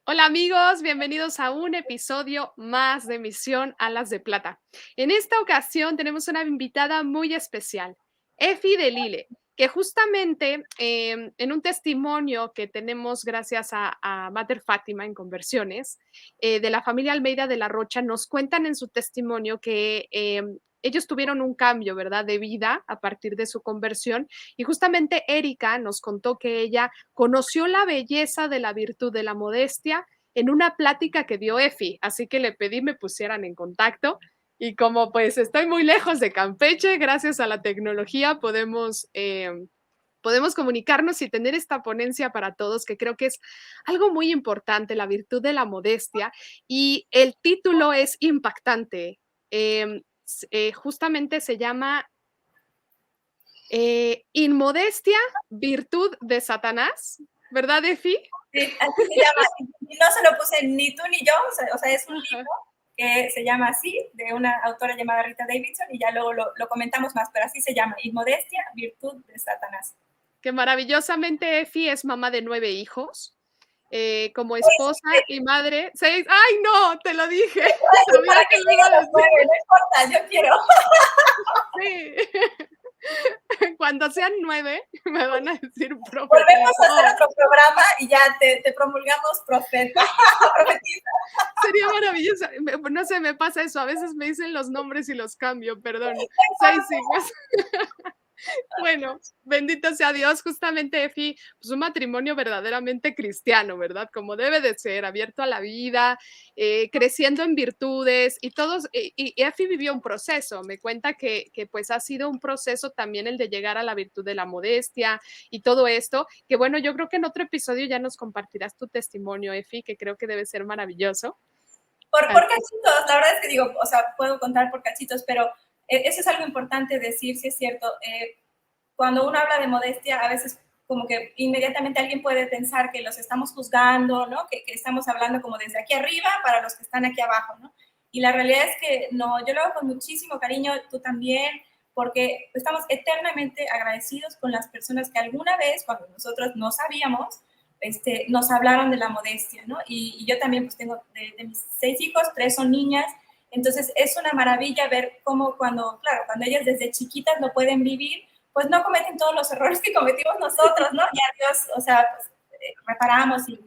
Hola amigos, bienvenidos a un episodio más de Misión Alas de Plata. En esta ocasión tenemos una invitada muy especial, Efi de Lille, que justamente en un testimonio que tenemos gracias a Mater Fátima en Conversiones, de la familia Almeida de la Rocha, nos cuentan en su testimonio que ellos tuvieron un cambio, ¿verdad?, de vida a partir de su conversión. Y justamente Erika nos contó que ella conoció la belleza de la virtud de la modestia en una plática que dio Efi, así que le pedí me pusieran en contacto y como pues estoy muy lejos de Campeche, gracias a la tecnología podemos comunicarnos y tener esta ponencia para todos, que creo que es algo muy importante, la virtud de la modestia, y el título es impactante. Justamente se llama Inmodestia, virtud de Satanás, ¿verdad, Efi? Sí, así se llama. Y no se lo puse ni tú ni yo, o sea, es un Ajá. libro que se llama así, de una autora llamada Rita Davidson, y ya luego lo comentamos más, pero así se llama, Inmodestia, virtud de Satanás. Que maravillosamente Efi es mamá de 9 hijos, como Eso, esposa y madre, 6, ¡ay no! Te lo dije, eso, sabía para que que lo llegue iba a a los decir. 9, no importa, yo quiero. Sí. Cuando sean 9 me van a decir Volvemos a hacer profetizó. otro programa y ya te promulgamos profeta. Sería maravilloso. No sé, me pasa eso, a veces me dicen los nombres y los cambio, perdón. 6 hijas. Bueno, bendito sea Dios, justamente Efi, pues un matrimonio verdaderamente cristiano, ¿verdad? Como debe de ser, abierto a la vida, creciendo en virtudes y todos, y Efi vivió un proceso, me cuenta que pues ha sido un proceso también el de llegar a la virtud de la modestia y todo esto, que bueno, yo creo que en otro episodio ya nos compartirás tu testimonio, Efi, que creo que debe ser maravilloso. Por cachitos, la verdad es que digo, o sea, puedo contar por cachitos, pero eso es algo importante decir, si es cierto. Cuando uno habla de modestia, a veces como que inmediatamente alguien puede pensar que los estamos juzgando, ¿no? Que estamos hablando como desde aquí arriba para los que están aquí abajo, ¿no? Y la realidad es que no, yo lo hago con muchísimo cariño, tú también, porque estamos eternamente agradecidos con las personas que alguna vez, cuando nosotros no sabíamos, nos hablaron de la modestia, ¿no? Y yo también pues tengo de mis 6 hijos, 3 son niñas, entonces es una maravilla ver cómo claro, cuando ellas desde chiquitas lo pueden vivir, pues no cometen todos los errores que cometimos nosotros, ¿no? Ya Dios, o sea, pues, reparamos y,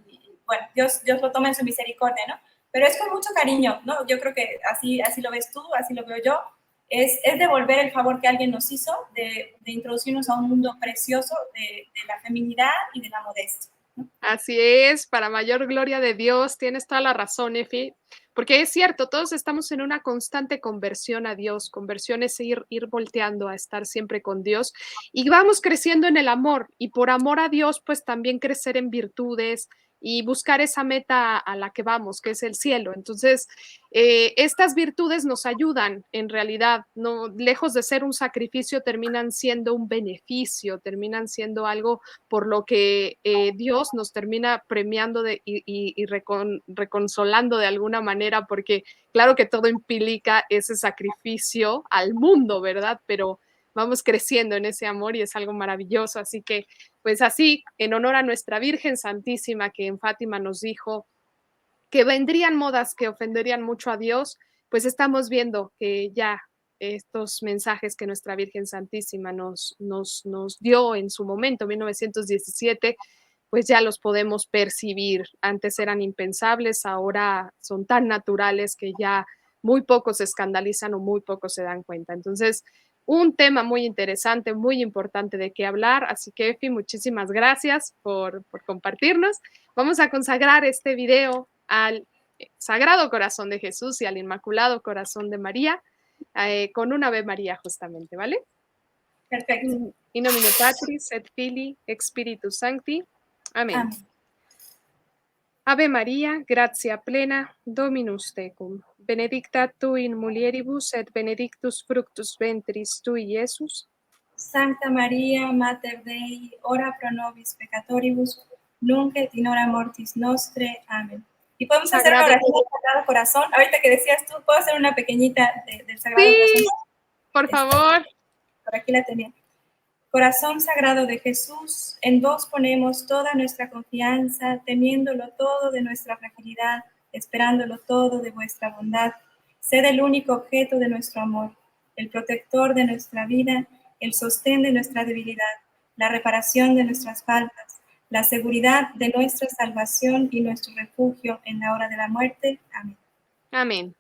bueno, Dios lo toma en su misericordia, ¿no? Pero es con mucho cariño, ¿no? Yo creo que así lo ves tú, así lo veo yo. Es devolver el favor que alguien nos hizo de introducirnos a un mundo precioso de la feminidad y de la modestia. Así es, para mayor gloria de Dios, tienes toda la razón, Efi, porque es cierto, todos estamos en una constante conversión a Dios, conversión es ir volteando a estar siempre con Dios y vamos creciendo en el amor y por amor a Dios, pues también crecer en virtudes y buscar esa meta a la que vamos, que es el cielo. Entonces, estas virtudes nos ayudan en realidad, no, lejos de ser un sacrificio, terminan siendo un beneficio, terminan siendo algo por lo que Dios nos termina premiando y reconsolando de alguna manera, porque claro que todo implica ese sacrificio al mundo, ¿verdad? Pero vamos creciendo en ese amor y es algo maravilloso. Así que, pues así, en honor a nuestra Virgen Santísima, que en Fátima nos dijo que vendrían modas que ofenderían mucho a Dios, pues estamos viendo que ya estos mensajes que nuestra Virgen Santísima nos dio en su momento, 1917, pues ya los podemos percibir. Antes eran impensables, ahora son tan naturales que ya muy pocos se escandalizan o muy pocos se dan cuenta. Entonces, un tema muy interesante, muy importante de qué hablar. Así que, Efi, muchísimas gracias por compartirnos. Vamos a consagrar este video al Sagrado Corazón de Jesús y al Inmaculado Corazón de María, con una Ave María justamente, ¿vale? Perfecto. In nomine Patris et Filii et Spiritus Sancti. Amén. Amén. Ave María, gratia plena, Dominus tecum. Benedicta tu in mulieribus et benedictus fructus ventris tui, Iesus. Santa María, Mater Dei, ora pro nobis peccatoribus, nunc et in hora mortis nostre. Amén. Y podemos hacer una Sagrado. oración del Sagrado Corazón. Ahorita que decías tú, puedo hacer una pequeñita del Sagrado Corazón. Sí, por favor. Por aquí la tenía. Corazón sagrado de Jesús, en vos ponemos toda nuestra confianza, temiéndolo todo de nuestra fragilidad, esperándolo todo de vuestra bondad. Sed el único objeto de nuestro amor, el protector de nuestra vida, el sostén de nuestra debilidad, la reparación de nuestras faltas, la seguridad de nuestra salvación y nuestro refugio en la hora de la muerte. Amén. Amén.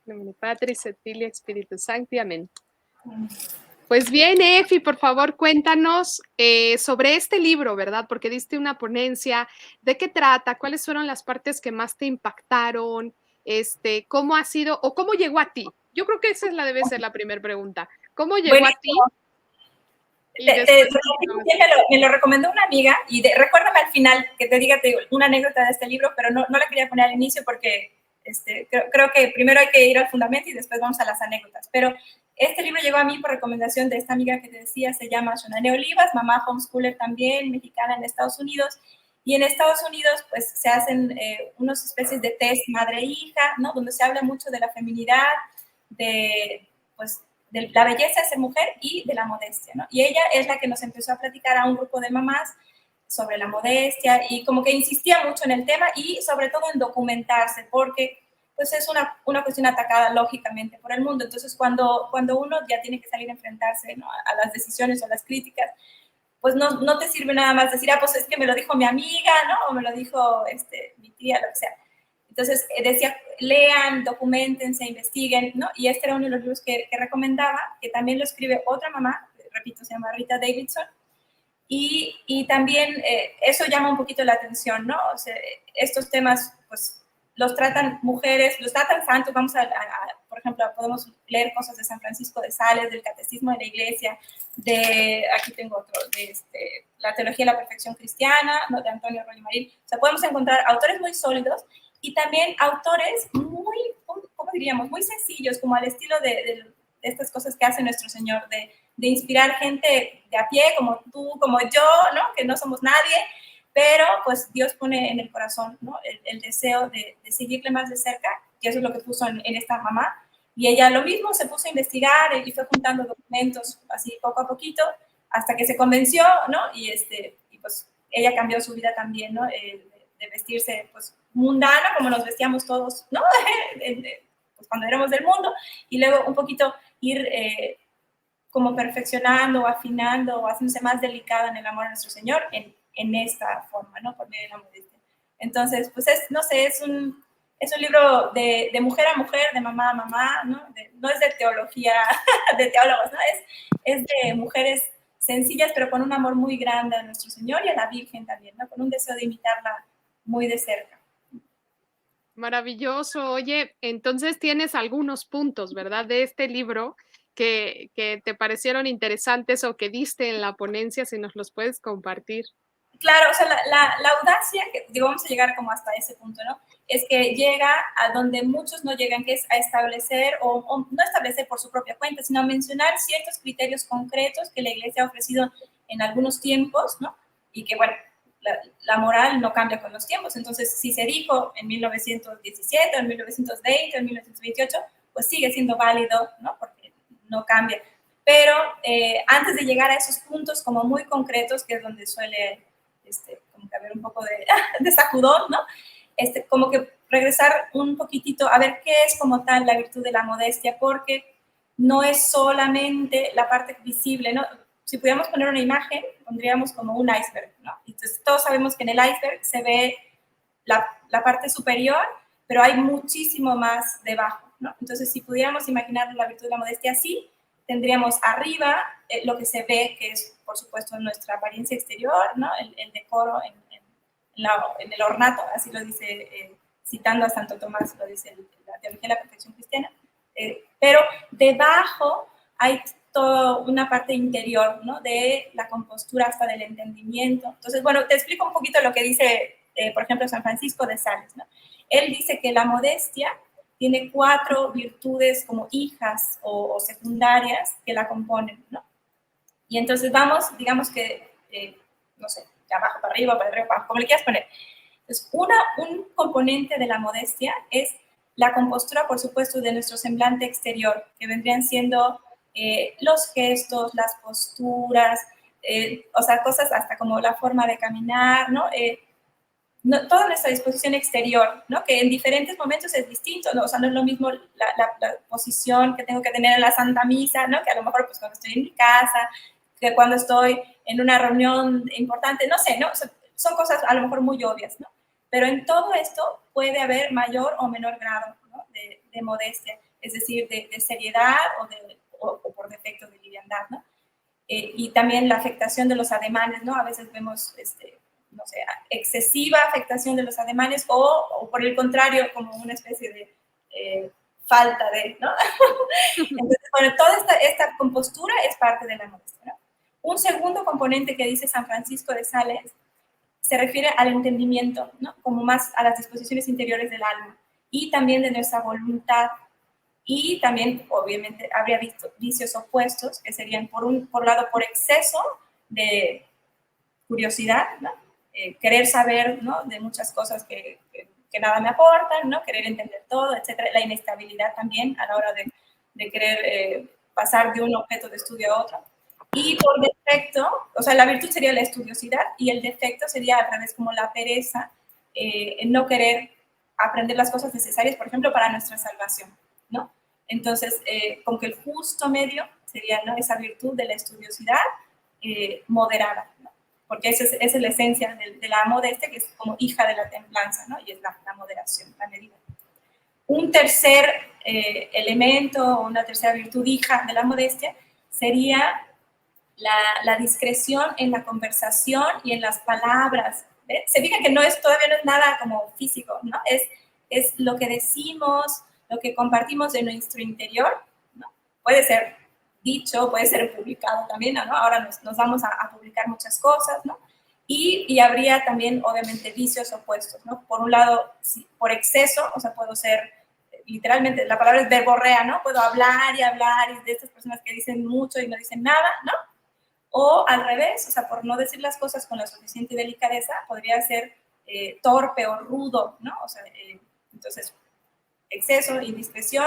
En nombre de Patris et Filii Spiritus Sancti. Amén. Pues bien, Efi, por favor, cuéntanos sobre este libro, ¿verdad? Porque diste una ponencia. ¿De qué trata? ¿Cuáles fueron las partes que más te impactaron? ¿Cómo ha sido o cómo llegó a ti? Yo creo que esa debe ser la primera pregunta. ¿Cómo llegó a ti? Buenísimo. Y después me lo recomendó una amiga y recuérdame al final que te diga una anécdota de este libro, pero no la quería poner al inicio porque creo que primero hay que ir al fundamento y después vamos a las anécdotas. Pero este libro llegó a mí por recomendación de esta amiga que te decía, se llama Shonane Olivas, mamá homeschooler también, mexicana en Estados Unidos. Y en Estados Unidos, pues, se hacen unas especies de test madre-hija, ¿no? Donde se habla mucho de la feminidad, pues, de la belleza de ser mujer y de la modestia, ¿no? Y ella es la que nos empezó a platicar a un grupo de mamás sobre la modestia y como que insistía mucho en el tema y sobre todo en documentarse, porque pues es una cuestión atacada lógicamente por el mundo. Entonces, cuando uno ya tiene que salir a enfrentarse, ¿no?, a las decisiones o las críticas, pues no te sirve nada más decir, pues es que me lo dijo mi amiga, ¿no? O me lo dijo mi tía, lo que sea. Entonces, decía, lean, documentense, investiguen, ¿no? Y este era uno de los libros que recomendaba, que también lo escribe otra mamá, repito, se llama Rita Davidson, y también eso llama un poquito la atención, ¿no? O sea, estos temas, pues, los tratan mujeres, los tratan santos, por ejemplo, podemos leer cosas de San Francisco de Sales, del Catecismo de la Iglesia, aquí tengo otro, de la Teología de la Perfección Cristiana, ¿no?, de Antonio Roy Marín. O sea, podemos encontrar autores muy sólidos y también autores muy, ¿cómo diríamos?, muy sencillos, como al estilo de estas cosas que hace nuestro Señor, de inspirar gente de a pie, como tú, como yo, ¿no?, que no somos nadie, pero pues Dios pone en el corazón, ¿no?, el deseo de seguirle más de cerca, que eso es lo que puso en esta mamá. Y ella lo mismo, se puso a investigar y fue juntando documentos así poco a poquito, hasta que se convenció, ¿no? Y pues ella cambió su vida también, ¿no? De vestirse, pues, mundana, como nos vestíamos todos, ¿no? Pues cuando éramos del mundo, y luego un poquito ir como perfeccionando, afinando, o haciéndose más delicada en el amor a nuestro Señor, en esta forma, ¿no? Por medio de la modestia. Entonces, pues no sé, es un libro de mujer a mujer, de mamá a mamá, ¿no? No es de teología, de teólogos, ¿no? Es de mujeres sencillas, pero con un amor muy grande a nuestro Señor y a la Virgen también, ¿no? Con un deseo de imitarla muy de cerca. Maravilloso. Oye, entonces tienes algunos puntos, ¿verdad?, de este libro que te parecieron interesantes o que diste en la ponencia, si nos los puedes compartir. Claro, o sea, la audacia, que digo, vamos a llegar como hasta ese punto, ¿no? Es que llega a donde muchos no llegan, que es a establecer, o no establecer por su propia cuenta, sino a mencionar ciertos criterios concretos que la Iglesia ha ofrecido en algunos tiempos, ¿no? Y que, bueno, la moral no cambia con los tiempos. Entonces, si se dijo en 1917, en 1920, en 1928, pues sigue siendo válido, ¿no? Porque no cambia. Pero antes de llegar a esos puntos como muy concretos, que es donde suele como que haber un poco de sacudón, ¿no? Como que regresar un poquitito a ver qué es como tal la virtud de la modestia, porque no es solamente la parte visible, ¿no? Si pudiéramos poner una imagen, pondríamos como un iceberg, ¿no? Entonces, todos sabemos que en el iceberg se ve la parte superior, pero hay muchísimo más debajo, ¿no? Entonces, si pudiéramos imaginar la virtud de la modestia así, tendríamos arriba lo que se ve, que es, por supuesto, nuestra apariencia exterior, ¿no? El decoro en el ornato, así lo dice, citando a Santo Tomás, lo dice la Teología de la Perfección Cristiana. Pero debajo hay toda una parte interior, ¿no?, de la compostura hasta del entendimiento. Entonces, bueno, te explico un poquito lo que dice, por ejemplo, San Francisco de Sales, ¿no? Él dice que la modestia tiene 4 virtudes como hijas o secundarias que la componen, ¿no? Y entonces vamos, digamos que, no sé, de abajo para arriba, para abajo, como le quieras poner. Entonces, un componente de la modestia es la compostura, por supuesto, de nuestro semblante exterior, que vendrían siendo los gestos, las posturas, o sea, cosas hasta como la forma de caminar, ¿no? Toda nuestra disposición exterior, ¿no? Que en diferentes momentos es distinto, ¿no? O sea, no es lo mismo la posición que tengo que tener en la Santa Misa, ¿no? Que a lo mejor pues cuando estoy en mi casa, que cuando estoy en una reunión importante, no sé, ¿no? O sea, son cosas a lo mejor muy obvias, ¿no? Pero en todo esto puede haber mayor o menor grado, ¿no? de modestia, es decir, de seriedad o por defecto de liviandad, ¿no? Y también la afectación de los ademanes, ¿no? A veces vemos, no sé, excesiva afectación de los ademanes o por el contrario, como una especie de falta de, ¿no? Entonces, bueno, toda esta compostura es parte de la modestia, ¿no? Un segundo componente que dice San Francisco de Sales se refiere al entendimiento, ¿no? Como más a las disposiciones interiores del alma y también de nuestra voluntad. Y también, obviamente, habría vicios opuestos, que serían, por un lado, por exceso de curiosidad, ¿no? Querer saber, ¿no? De muchas cosas que nada me aportan, ¿no? Querer entender todo, etcétera. La inestabilidad también a la hora de querer pasar de un objeto de estudio a otro. Y por defecto, o sea, la virtud sería la estudiosidad y el defecto sería a través como la pereza, en no querer aprender las cosas necesarias, por ejemplo, para nuestra salvación, ¿no? Entonces, como que el justo medio sería, ¿no? Esa virtud de la estudiosidad moderada, ¿no? Porque esa es la esencia de la modestia, que es como hija de la templanza, ¿no? Y es la moderación, la medida. Un tercer elemento, una tercera virtud hija de la modestia, sería la discreción en la conversación y en las palabras. ¿Ves? Se fija que todavía no es nada como físico, ¿no? Es lo que decimos, lo que compartimos de nuestro interior, ¿no? Puede ser dicho, puede ser publicado también, ¿no? Ahora nos vamos a publicar muchas cosas, ¿no? Y habría también, obviamente, vicios opuestos, ¿no? Por un lado, si, por exceso, o sea, puedo ser, literalmente, la palabra es verborrea, ¿no? Puedo hablar y de estas personas que dicen mucho y no dicen nada, ¿no? O al revés, o sea, por no decir las cosas con la suficiente delicadeza, podría ser torpe o rudo, ¿no? O sea, entonces, exceso, indiscreción,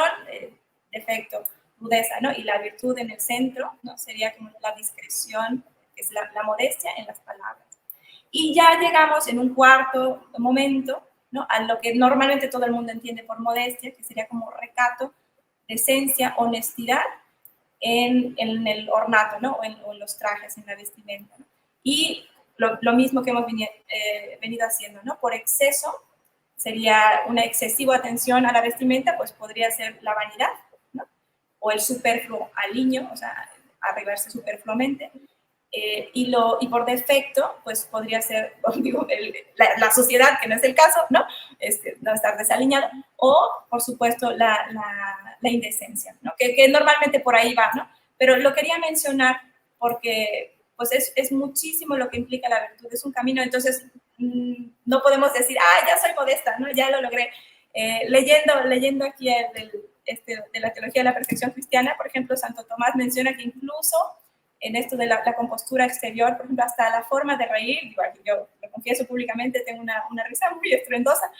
defecto, rudeza, ¿no? Y la virtud en el centro, ¿no? Sería como la discreción, que es la modestia en las palabras. Y ya llegamos en un cuarto momento, ¿no? A lo que normalmente todo el mundo entiende por modestia, que sería como recato, decencia, honestidad, en el ornato, ¿no? O en los trajes, en la vestimenta, ¿no? Y lo mismo que hemos venido haciendo, ¿no? Por exceso sería una excesiva atención a la vestimenta, pues podría ser la vanidad, ¿no? O el superfluo aliño, o sea, arreglarse superfluamente. Y por defecto, pues podría ser, digo, la sociedad, que no es el caso, ¿no? No estar desaliñado, o, por supuesto, la indecencia, ¿no? Que normalmente por ahí va, ¿no? Pero lo quería mencionar porque pues es muchísimo lo que implica la virtud, es un camino, entonces no podemos decir, ya soy modesta, ¿no? Ya lo logré. Leyendo aquí de la teología de la perfección cristiana, por ejemplo, Santo Tomás menciona que incluso en esto de la compostura exterior, por ejemplo, hasta la forma de reír, igual que yo lo confieso públicamente, tengo una risa muy estruendosa,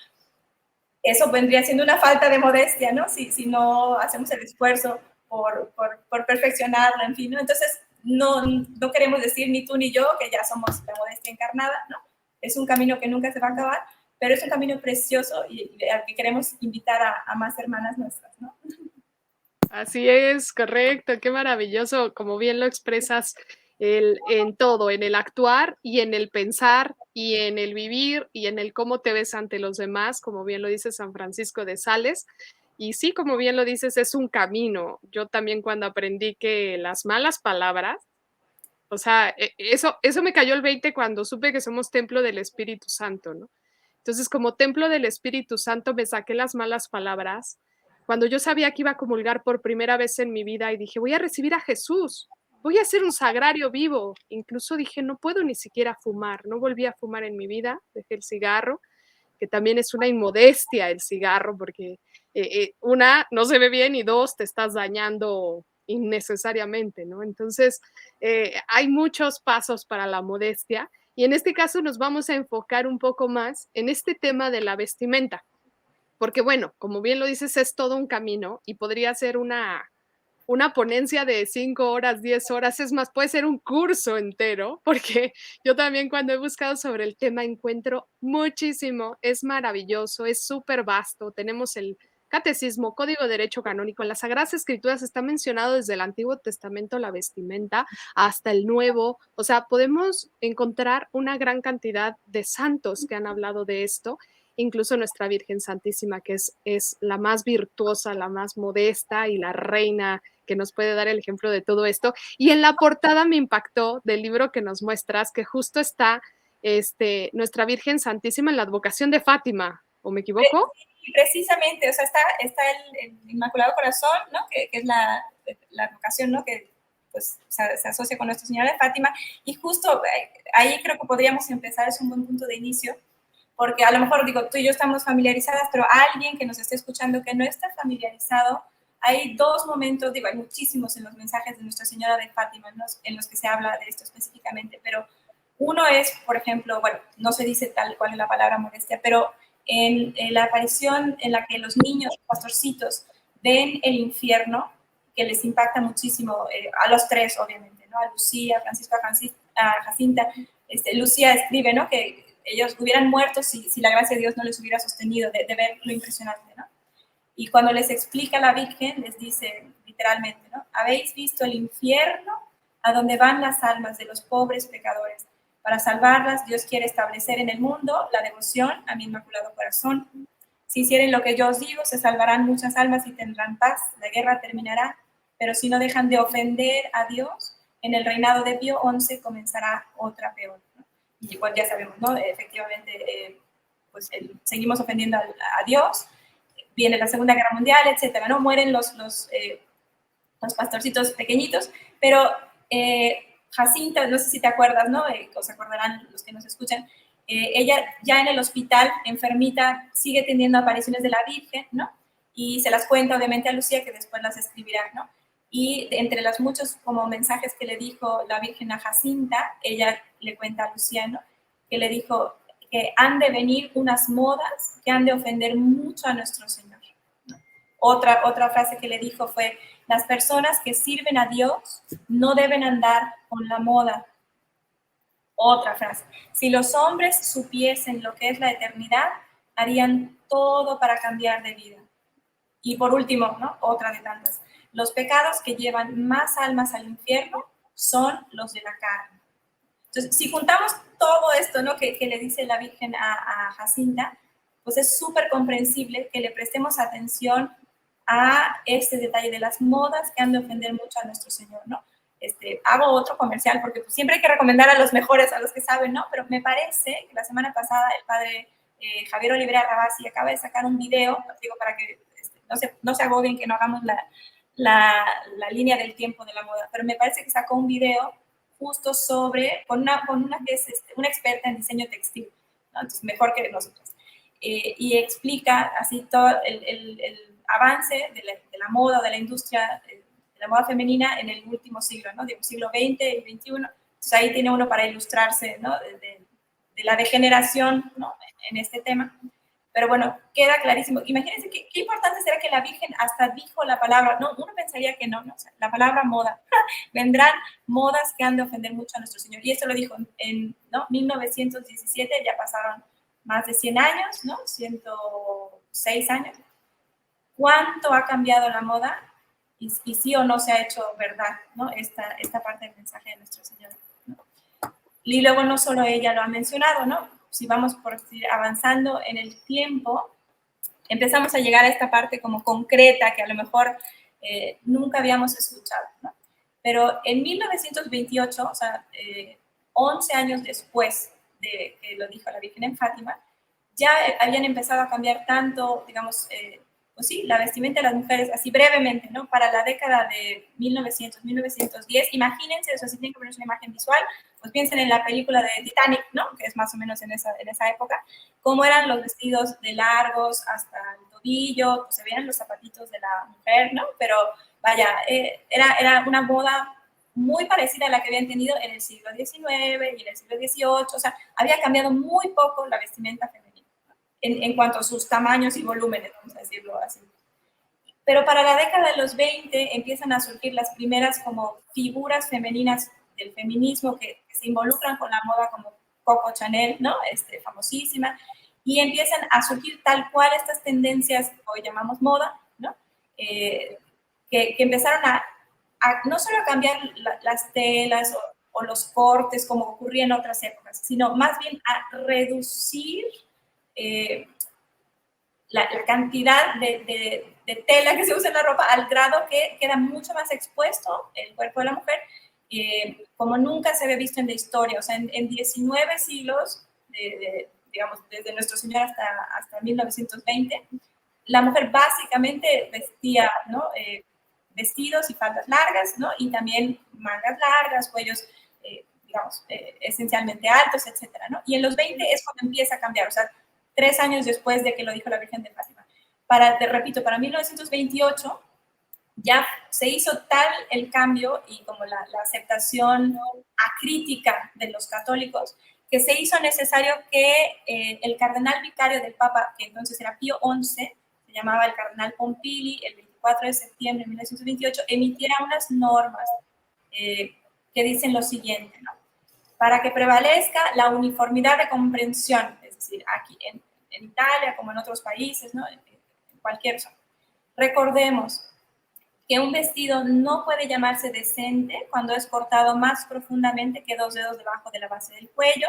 eso vendría siendo una falta de modestia, ¿no? Si no hacemos el esfuerzo por perfeccionarlo, en fin, ¿no? Entonces, no queremos decir ni tú ni yo que ya somos la modestia encarnada, ¿no? Es un camino que nunca se va a acabar, pero es un camino precioso y al que queremos invitar a más hermanas nuestras, ¿no? Así es, correcto, qué maravilloso, como bien lo expresas, en todo, en el actuar y en el pensar y en el vivir y en el cómo te ves ante los demás, como bien lo dice San Francisco de Sales. Y sí, como bien lo dices, es un camino. Yo también cuando aprendí que las malas palabras, o sea, eso me cayó el 20 cuando supe que somos templo del Espíritu Santo, ¿no? Entonces, como templo del Espíritu Santo, me saqué las malas palabras. Cuando yo sabía que iba a comulgar por primera vez en mi vida y dije, voy a recibir a Jesús, voy a hacer un sagrario vivo. Incluso dije, no puedo ni siquiera fumar. No volví a fumar en mi vida, dejé el cigarro, que también es una inmodestia el cigarro, porque una, no se ve bien y dos, te estás dañando innecesariamente, ¿no? Entonces, hay muchos pasos para la modestia y en este caso nos vamos a enfocar un poco más en este tema de la vestimenta, porque bueno, como bien lo dices, es todo un camino y podría ser una ponencia de 5 horas, 10 horas, es más, puede ser un curso entero, porque yo también cuando he buscado sobre el tema encuentro muchísimo, es maravilloso, es súper vasto, tenemos el catecismo, código de derecho canónico, en las Sagradas Escrituras está mencionado desde el Antiguo Testamento la vestimenta hasta el Nuevo, o sea, podemos encontrar una gran cantidad de santos que han hablado de esto, incluso nuestra Virgen Santísima, que es la más virtuosa, la más modesta y la reina que nos puede dar el ejemplo de todo esto. Y en la portada me impactó del libro que nos muestras, que justo está nuestra Virgen Santísima en la advocación de Fátima, ¿o me equivoco? Sí, precisamente, o sea, está el Inmaculado Corazón, ¿no? Que es la vocación, ¿no? Que pues se asocia con Nuestra Señora de Fátima, y justo ahí creo que podríamos empezar, es un buen punto de inicio, porque a lo mejor, digo, tú y yo estamos familiarizadas, pero alguien que nos esté escuchando que no está familiarizado, hay dos momentos, digo, hay muchísimos en los mensajes de Nuestra Señora de Fátima en los que se habla de esto específicamente, pero uno es, por ejemplo, bueno, no se dice tal cual es la palabra modestia, pero en la aparición en la que los niños, pastorcitos, ven el infierno, que les impacta muchísimo, a los tres, obviamente, ¿no? A Lucía, Francisco, a Jacinta. Lucía escribe, ¿no? Que ellos hubieran muerto si la gracia de Dios no les hubiera sostenido, de ver lo impresionante, ¿no? Y cuando les explica la Virgen, les dice literalmente, ¿no? Habéis visto el infierno a donde van las almas de los pobres pecadores. Para salvarlas, Dios quiere establecer en el mundo la devoción a mi Inmaculado Corazón. Si hicieren lo que yo os digo, se salvarán muchas almas y tendrán paz. La guerra terminará, pero si no dejan de ofender a Dios, en el reinado de Pío XI comenzará otra peor, ¿no? Y igual ya sabemos, ¿no? Efectivamente, pues seguimos ofendiendo a Dios, viene la Segunda Guerra Mundial, etcétera, ¿no? Mueren los pastorcitos pequeñitos, pero Jacinta, no sé si te acuerdas, ¿no? O se acordarán los que nos escuchan, ella ya en el hospital, enfermita, sigue teniendo apariciones de la Virgen, ¿no? Y se las cuenta obviamente a Lucía, que después las escribirá, ¿no? Y entre los muchos como mensajes que le dijo la Virgen a Jacinta, ella le cuenta a Lucía, ¿no? Que le dijo que han de venir unas modas que han de ofender mucho a nuestro Señor, ¿no? Otra frase que le dijo fue, las personas que sirven a Dios no deben andar con la moda. Otra frase, si los hombres supiesen lo que es la eternidad, harían todo para cambiar de vida. Y por último, ¿no? Otra de tantas, los pecados que llevan más almas al infierno son los de la carne. Entonces, si juntamos todo esto, ¿no? que le dice la Virgen a Jacinta, pues es súper comprensible que le prestemos atención a este detalle de las modas que han de ofender mucho a nuestro Señor, ¿no? Hago otro comercial porque pues, siempre hay que recomendar a los mejores, a los que saben, ¿no? Pero me parece que la semana pasada el padre Javier Olivera Rabasi acaba de sacar un video, digo, para que no se agobien que no hagamos la línea del tiempo de la moda, pero me parece que sacó un video justo sobre, con una que es una experta en diseño textil, ¿no? Entonces mejor que nosotros. Y explica así todo el avance de la moda, de la industria, de la moda femenina en el último siglo, ¿no? Del siglo XX y XXI. Entonces ahí tiene uno para ilustrarse, ¿no? De la degeneración, ¿no? En este tema. Pero bueno, queda clarísimo. Imagínense qué importante será que la Virgen hasta dijo la palabra, no, uno pensaría que no, ¿no? O sea, la palabra moda. Vendrán modas que han de ofender mucho a nuestro Señor. Y esto lo dijo en, ¿no? 1917, ya pasaron más de 100 años, ¿no? 106 años. ¿Cuánto ha cambiado la moda? Y sí o no se ha hecho verdad, ¿no? Esta parte del mensaje de nuestro Señor, ¿no? Y luego no solo ella lo ha mencionado, ¿no? Si vamos por avanzando en el tiempo, empezamos a llegar a esta parte como concreta que a lo mejor nunca habíamos escuchado, ¿no? Pero en 1928, o sea, 11 años después de que lo dijo la Virgen en Fátima, ya habían empezado a cambiar tanto, digamos, pues sí, la vestimenta de las mujeres, así brevemente, ¿no? Para la década de 1900, 1910, imagínense, o sea, si tienen que ponerse una imagen visual, pues piensen en la película de Titanic, ¿no? Que es más o menos en esa época, cómo eran los vestidos de largos hasta el tobillo, pues se veían los zapatitos de la mujer, ¿no? Pero vaya, era una moda muy parecida a la que habían tenido en el siglo XIX y en el siglo XVIII, o sea, había cambiado muy poco la vestimenta femenina, ¿no? En cuanto a sus tamaños y volúmenes, vamos a decirlo así. Pero para la década de los 20 empiezan a surgir las primeras como figuras femeninas del feminismo que se involucran con la moda, como Coco Chanel, ¿no? Famosísima, y empiezan a surgir tal cual estas tendencias que hoy llamamos moda, ¿no? Que empezaron no solo a cambiar las telas o los cortes como ocurría en otras épocas, sino más bien a reducir la cantidad de tela que se usa en la ropa al grado que queda mucho más expuesto el cuerpo de la mujer, como nunca se había visto en la historia. O sea, en 19 siglos, digamos, desde nuestro Señor hasta 1920, la mujer básicamente vestía, ¿no? Vestidos y faldas largas, ¿no? Y también mangas largas, cuellos, digamos, esencialmente altos, etcétera, ¿no? Y en los 20 es cuando empieza a cambiar, o sea, 3 años después de que lo dijo la Virgen de Fátima. Te repito, para 1928 ya se hizo tal el cambio y como la aceptación acrítica de los católicos, que se hizo necesario que el cardenal vicario del Papa, que entonces era Pío XI, se llamaba el cardenal Pompili, el 24 de septiembre de 1928, emitiera unas normas que dicen lo siguiente, ¿no? Para que prevalezca la uniformidad de comprensión, es decir, aquí en Italia como en otros países, ¿no? En cualquier zona. Recordemos que un vestido no puede llamarse decente cuando es cortado más profundamente que 2 dedos debajo de la base del cuello,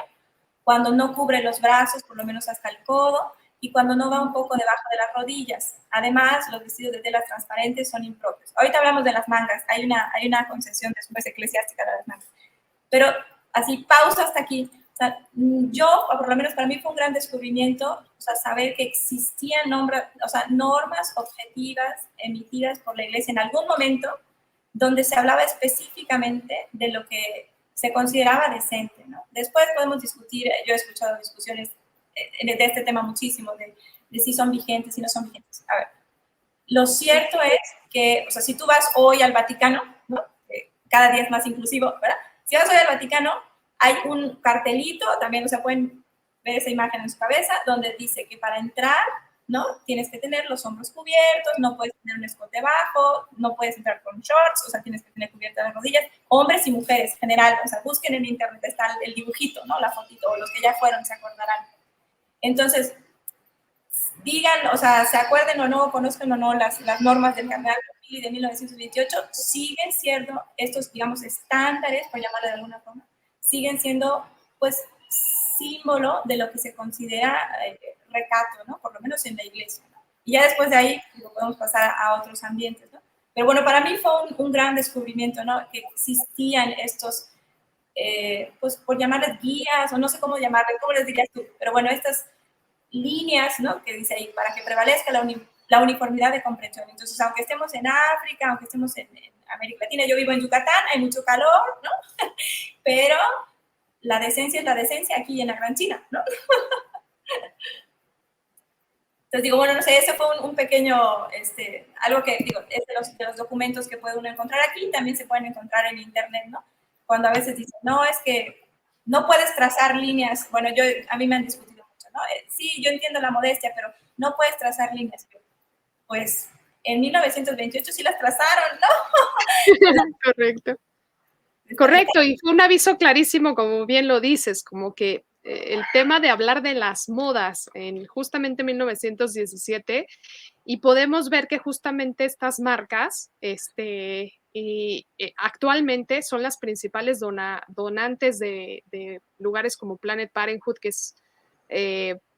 cuando no cubre los brazos, por lo menos hasta el codo, y cuando no va un poco debajo de las rodillas. Además, los vestidos de telas transparentes son impropios. Ahorita hablamos de las mangas, hay una concesión después eclesiástica de las mangas. Pero así, pausa hasta aquí. O sea, yo, o por lo menos para mí fue un gran descubrimiento, o sea, saber que existían normas objetivas emitidas por la Iglesia en algún momento donde se hablaba específicamente de lo que se consideraba decente, ¿no? Después podemos discutir, yo he escuchado discusiones de este tema muchísimo, de si son vigentes, si no son vigentes. A ver, lo cierto es que, o sea, si tú vas hoy al Vaticano, ¿no? Cada día es más inclusivo, ¿verdad? Si vas hoy al Vaticano, hay un cartelito, también, o sea, pueden ver esa imagen en su cabeza, donde dice que para entrar, ¿no? Tienes que tener los hombros cubiertos, no puedes tener un escote bajo, no puedes entrar con shorts, o sea, tienes que tener cubiertas las rodillas, hombres y mujeres, en general, o sea, busquen en internet, está el dibujito, ¿no? La fotito, o los que ya fueron se acordarán. Entonces, digan, o sea, se acuerden o no, conozcan o no las normas del cardenal Pompili de 1928, siguen siendo estos, digamos, estándares, por llamarlo de alguna forma, siguen siendo, pues, símbolo de lo que se considera recato, ¿no? Por lo menos en la iglesia, ¿no? Y ya después de ahí lo podemos pasar a otros ambientes, ¿no? Pero bueno, para mí fue un gran descubrimiento, ¿no? Que existían estos, pues, por llamarles guías, o no sé cómo llamarles, ¿cómo les dirías tú? Pero bueno, estas líneas, ¿no? Que dice ahí, para que prevalezca la uniformidad de comprensión. Entonces, aunque estemos en África, aunque estemos en América Latina, yo vivo en Yucatán, hay mucho calor, ¿no? Pero la decencia es la decencia aquí en la Gran China, ¿no? Entonces digo, bueno, no sé, ese fue un pequeño, algo que digo, es de los documentos que puede uno encontrar aquí, también se pueden encontrar en internet, ¿no? Cuando a veces dicen, no, es que no puedes trazar líneas, bueno, a mí me han discutido mucho, ¿no? Sí, yo entiendo la modestia, pero no puedes trazar líneas. Pues en 1928 sí las trazaron, ¿no? Correcto. Correcto, y fue un aviso clarísimo, como bien lo dices, como que el tema de hablar de las modas en justamente 1917, y podemos ver que justamente estas marcas, actualmente son las principales donantes de lugares como Planet Parenthood, que es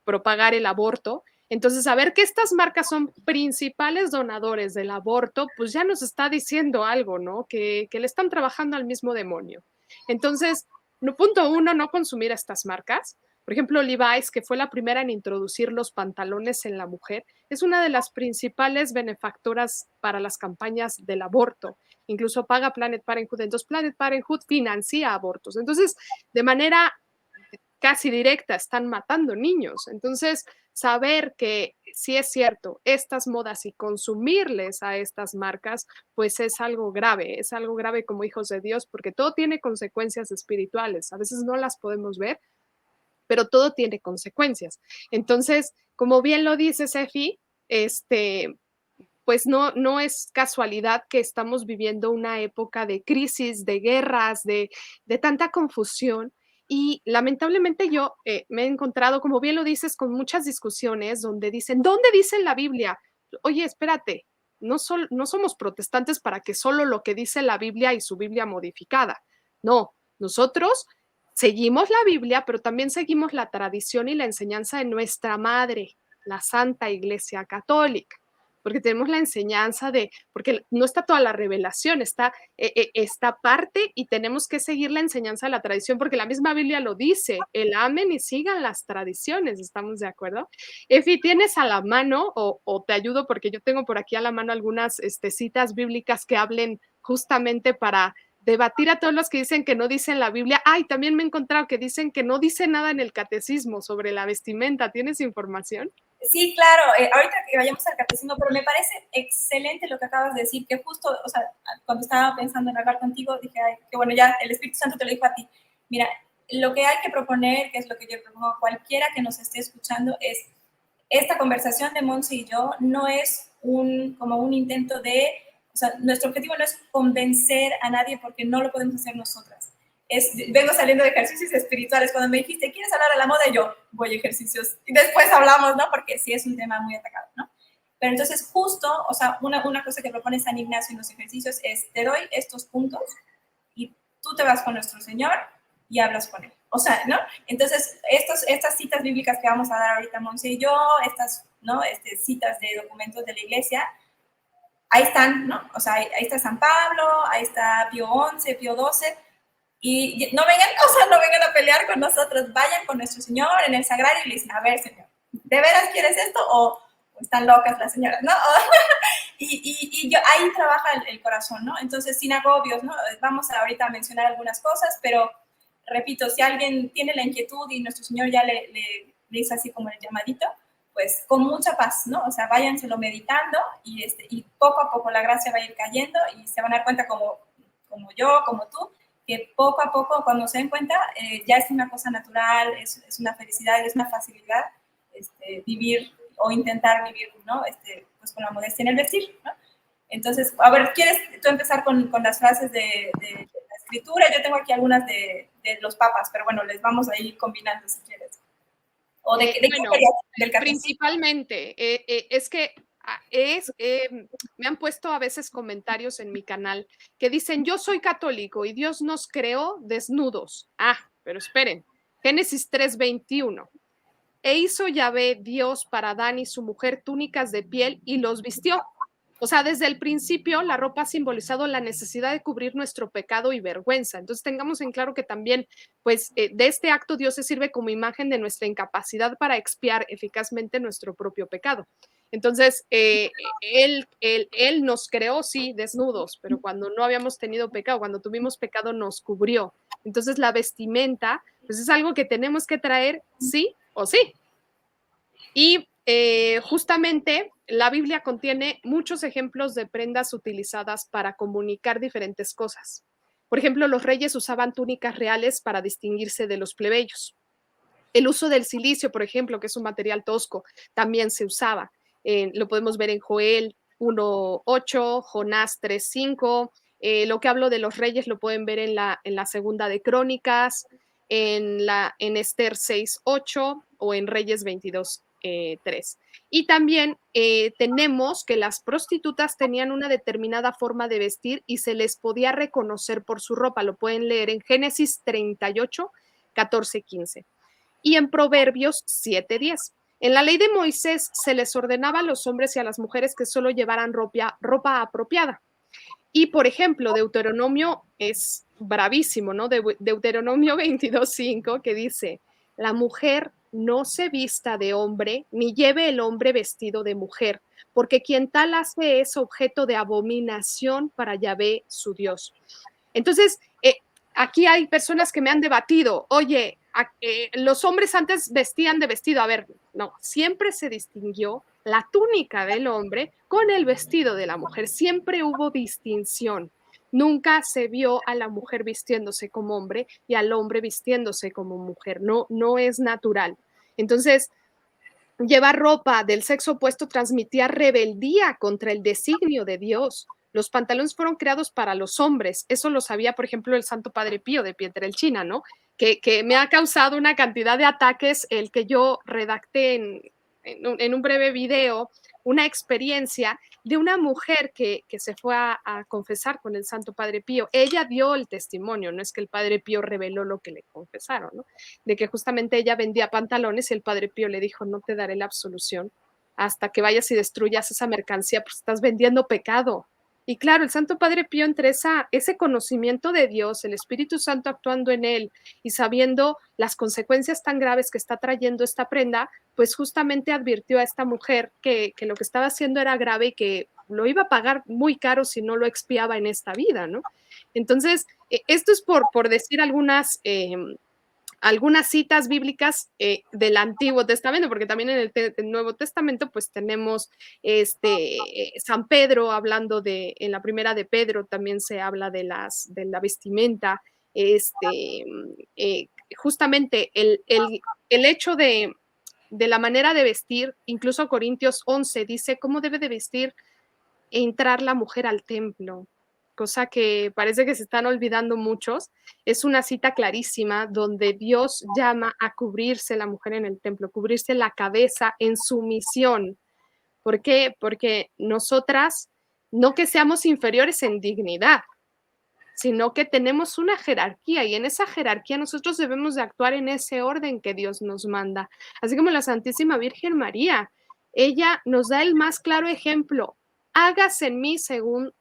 propagar el aborto. Entonces, saber que estas marcas son principales donadores del aborto, pues ya nos está diciendo algo, ¿no? Que le están trabajando al mismo demonio. Entonces, punto uno, no consumir estas marcas. Por ejemplo, Levi's, que fue la primera en introducir los pantalones en la mujer, es una de las principales benefactoras para las campañas del aborto. Incluso paga Planet Parenthood. Entonces, Planet Parenthood financia abortos. Entonces, de manera casi directa, están matando niños. Entonces, saber que sí es cierto, estas modas y consumirles a estas marcas, pues es algo grave como hijos de Dios, porque todo tiene consecuencias espirituales. A veces no las podemos ver, pero todo tiene consecuencias. Entonces, como bien lo dice Sefi, pues no es casualidad que estamos viviendo una época de crisis, de guerras, de tanta confusión. Y lamentablemente yo me he encontrado, como bien lo dices, con muchas discusiones donde dicen, ¿dónde dice en la Biblia? Oye, espérate, no somos protestantes para que solo lo que dice la Biblia y su Biblia modificada. No, nosotros seguimos la Biblia, pero también seguimos la tradición y la enseñanza de nuestra madre, la Santa Iglesia Católica, porque tenemos la enseñanza porque no está toda la revelación, está esta parte y tenemos que seguir la enseñanza de la tradición, porque la misma Biblia lo dice, el amen y sigan las tradiciones, ¿estamos de acuerdo? Efi, ¿tienes a la mano o te ayudo porque yo tengo por aquí a la mano algunas citas bíblicas que hablen justamente para debatir a todos los que dicen que no dicen la Biblia? Ay, también me he encontrado que dicen que no dice nada en el catecismo sobre la vestimenta. ¿Tienes información? Sí, claro, ahorita que vayamos al catecismo, pero me parece excelente lo que acabas de decir, que justo, o sea, cuando estaba pensando en hablar contigo, dije, ay, que bueno, ya el Espíritu Santo te lo dijo a ti. Mira, lo que hay que proponer, que es lo que yo propongo a cualquiera que nos esté escuchando, es esta conversación de Monse y yo no es como un intento de, o sea, nuestro objetivo no es convencer a nadie porque no lo podemos hacer nosotras. Vengo saliendo de ejercicios espirituales. Cuando me dijiste, ¿quieres hablar de la moda? Y yo, voy a ejercicios. Y después hablamos, ¿no? Porque sí es un tema muy atacado, ¿no? Pero entonces justo, o sea, una cosa que propone San Ignacio en los ejercicios es, te doy estos puntos y tú te vas con nuestro Señor y hablas con Él. O sea, ¿no? Entonces, estas citas bíblicas que vamos a dar ahorita Monse y yo, estas, ¿no? Citas de documentos de la Iglesia, ahí están, ¿no? O sea, ahí está San Pablo, ahí está Pío XI, Pío XII, y no vengan, o sea, no vengan a pelear con nosotros, vayan con nuestro Señor en el sagrario y le dicen, a ver, Señor, ¿de veras quieres esto o están locas las señoras, ¿no? y yo, ahí trabaja el corazón, ¿no? Entonces, sin agobios, ¿no? Vamos a ahorita a mencionar algunas cosas, pero repito, si alguien tiene la inquietud y nuestro Señor ya le hizo así como el llamadito, pues con mucha paz, ¿no? O sea, váyanselo meditando y poco a poco la gracia va a ir cayendo y se van a dar cuenta como yo, como tú, que poco a poco, cuando se den cuenta, ya es una cosa natural, es una felicidad, es una facilidad vivir o intentar vivir, ¿no? Pues con la modestia en el vestir, ¿no? Entonces, a ver, ¿quieres tú empezar con las frases de la escritura? Yo tengo aquí algunas de los papas, pero bueno, les vamos a ir combinando si quieres. ¿O de qué Bueno, querías? ¿Del catecismo? principalmente, es que me han puesto a veces comentarios en mi canal que dicen, yo soy católico y Dios nos creó desnudos. Ah, pero esperen, Génesis 3:21. E hizo Yahvé Dios para Adán y su mujer túnicas de piel y los vistió. O sea, desde el principio la ropa ha simbolizado la necesidad de cubrir nuestro pecado y vergüenza. Entonces tengamos en claro que también, pues, de este acto Dios se sirve como imagen de nuestra incapacidad para expiar eficazmente nuestro propio pecado. Entonces, él nos creó, sí, desnudos, pero cuando no habíamos tenido pecado, cuando tuvimos pecado, nos cubrió. Entonces, la vestimenta, pues es algo que tenemos que traer sí o sí. Y justamente la Biblia contiene muchos ejemplos de prendas utilizadas para comunicar diferentes cosas. Por ejemplo, los reyes usaban túnicas reales para distinguirse de los plebeyos. El uso del silicio, por ejemplo, que es un material tosco, también se usaba. Lo podemos ver en Joel 1:8, Jonás 3:5. Lo que hablo de los reyes lo pueden ver en la segunda de Crónicas, en Esther 6:8 o en Reyes 22:3. Y también tenemos que las prostitutas tenían una determinada forma de vestir y se les podía reconocer por su ropa. Lo pueden leer en Génesis 38, 14, 15 y en Proverbios 7:10. En la ley de Moisés se les ordenaba a los hombres y a las mujeres que solo llevaran ropa apropiada. Y, por ejemplo, Deuteronomio es bravísimo, ¿no? Deuteronomio 22:5, que dice, la mujer no se vista de hombre, ni lleve el hombre vestido de mujer, porque quien tal hace es objeto de abominación para Yahvé, su Dios. Entonces, aquí hay personas que me han debatido, oye, los hombres antes vestían de vestido. A ver, no, siempre se distinguió la túnica del hombre con el vestido de la mujer. Siempre hubo distinción. Nunca se vio a la mujer vistiéndose como hombre y al hombre vistiéndose como mujer. No, no es natural. Entonces, Llevar ropa del sexo opuesto transmitía rebeldía contra el designio de Dios. Los pantalones fueron creados para los hombres. Eso lo sabía, por ejemplo, el Santo Padre Pío de Pietrelcina, ¿no? Que me ha causado una cantidad de ataques el que yo redacté en un breve video una experiencia de una mujer que se fue a confesar con el Santo Padre Pío. Ella dio el testimonio, no es que el Padre Pío reveló lo que le confesaron, ¿no? De que justamente ella vendía pantalones y el Padre Pío le dijo, no te daré la absolución hasta que vayas y destruyas esa mercancía, pues estás vendiendo pecado. Y claro, el Santo Padre Pío, entre ese conocimiento de Dios, el Espíritu Santo actuando en él y sabiendo las consecuencias tan graves que está trayendo esta prenda, pues justamente advirtió a esta mujer que lo que estaba haciendo era grave y que lo iba a pagar muy caro si no lo expiaba en esta vida, ¿no? Entonces, esto es por decir algunas citas bíblicas del Antiguo Testamento, porque también en el Nuevo Testamento pues tenemos San Pedro hablando en la primera de Pedro también se habla de la vestimenta, este, eh, justamente el hecho de la manera de vestir, incluso Corintios 11 dice cómo debe de vestir entrar la mujer al templo, cosa que parece que se están olvidando muchos. Es una cita clarísima donde Dios llama a cubrirse la mujer en el templo, cubrirse la cabeza en sumisión. ¿Por qué? Porque nosotras, no que seamos inferiores en dignidad, sino que tenemos una jerarquía y en esa jerarquía nosotros debemos de actuar en ese orden que Dios nos manda. Así como la Santísima Virgen María, ella nos da el más claro ejemplo, hágase en mí según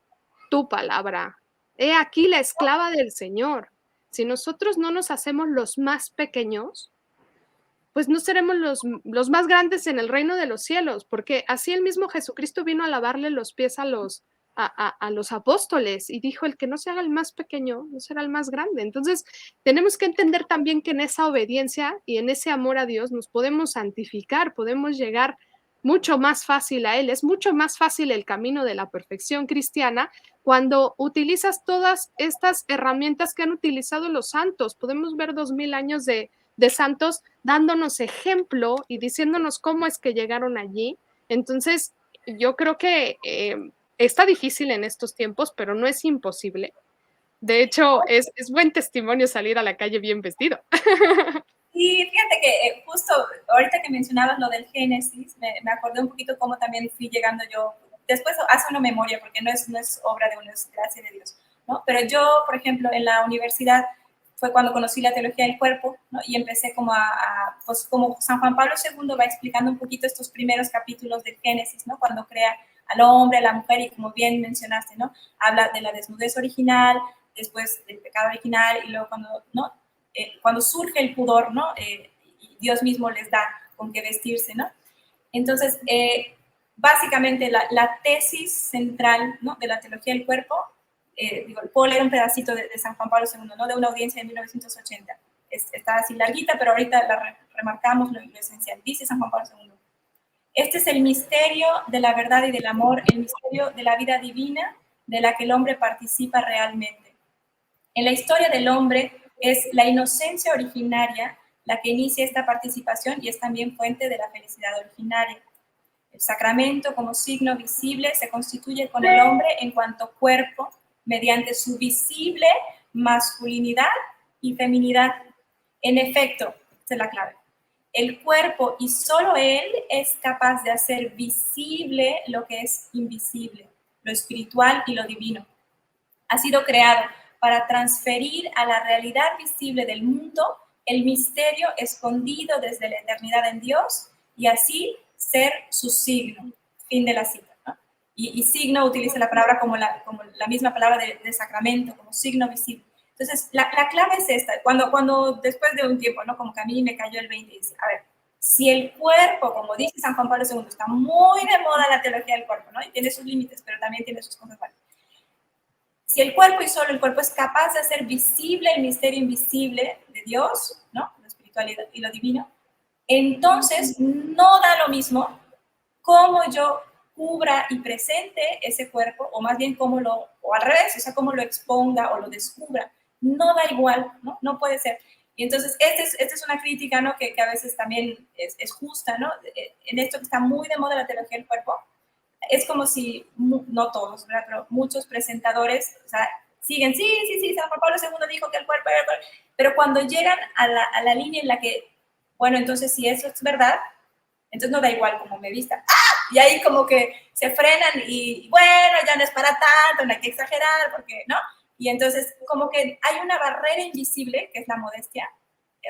tu palabra. He aquí la esclava del Señor. Si nosotros no nos hacemos los más pequeños, pues no seremos los más grandes en el reino de los cielos, porque así el mismo Jesucristo vino a lavarle los pies a los apóstoles y dijo, el que no se haga el más pequeño, no será el más grande. Entonces, tenemos que entender también que en esa obediencia y en ese amor a Dios nos podemos santificar, podemos llegar mucho más fácil a Él. Es mucho más fácil el camino de la perfección cristiana cuando utilizas todas estas herramientas que han utilizado los santos. Podemos ver 2000 años de santos dándonos ejemplo y diciéndonos cómo es que llegaron allí. Entonces, yo creo que está difícil en estos tiempos, pero no es imposible. De hecho, es buen testimonio salir a la calle bien vestido. Y fíjate que justo ahorita que mencionabas lo del Génesis, me acordé un poquito cómo también fui llegando yo. Después hace una memoria, porque no es obra de uno, es gracia de Dios, ¿no? Pero yo, por ejemplo, en la universidad fue cuando conocí la teología del cuerpo, ¿no? Y empecé como pues como San Juan Pablo II va explicando un poquito estos primeros capítulos del Génesis, ¿no? Cuando crea al hombre, a la mujer, y como bien mencionaste, ¿no? Habla de la desnudez original, después del pecado original, y luego cuando, ¿no? Cuando surge el pudor, ¿no? Dios mismo les da con qué vestirse, ¿no? Entonces, básicamente la tesis central, ¿no? De la teología del cuerpo, puedo leer un pedacito de San Juan Pablo II, ¿no? De una audiencia de 1980. Está así larguita, pero ahorita la remarcamos lo esencial. Dice San Juan Pablo II: este es el misterio de la verdad y del amor, el misterio de la vida divina de la que el hombre participa realmente. En la historia del hombre es la inocencia originaria la que inicia esta participación y es también fuente de la felicidad originaria. El sacramento, como signo visible, se constituye con el hombre en cuanto cuerpo mediante su visible masculinidad y feminidad. En efecto, esta es la clave, el cuerpo y solo él es capaz de hacer visible lo que es invisible, lo espiritual y lo divino. Ha sido creado para transferir a la realidad visible del mundo el misterio escondido desde la eternidad en Dios y así ser su signo. Fin de la cita, ¿no? Y signo utiliza la palabra como la misma palabra de sacramento, como signo visible. Entonces, la clave es esta. Cuando después de un tiempo, ¿no? Como que a mí me cayó el 20 y dice, a ver, si el cuerpo, como dice San Juan Pablo II, está muy de moda la teología del cuerpo, ¿no? Y tiene sus límites, pero también tiene sus cosas buenas. Si el cuerpo y solo el cuerpo es capaz de hacer visible el misterio invisible de Dios, ¿no? Lo espiritual y lo divino, entonces no da lo mismo cómo yo cubra y presente ese cuerpo, o más bien o al revés, o sea, cómo lo exponga o lo descubra. No da igual, ¿no? No puede ser. Y entonces, esta es una crítica, ¿no? Que a veces también es justa, ¿no? En esto que está muy de moda la teología del cuerpo, es como si, no todos, ¿verdad? Pero muchos presentadores, o sea, siguen, sí, San Juan Pablo II dijo que el cuerpo era el cuerpo, pero cuando llegan a la línea en la que, bueno, entonces si eso es verdad, entonces no da igual cómo me vista. ¡Ah! Y ahí como que se frenan y bueno, ya no es para tanto, no hay que exagerar, porque, ¿no? Y entonces como que hay una barrera invisible, que es la modestia,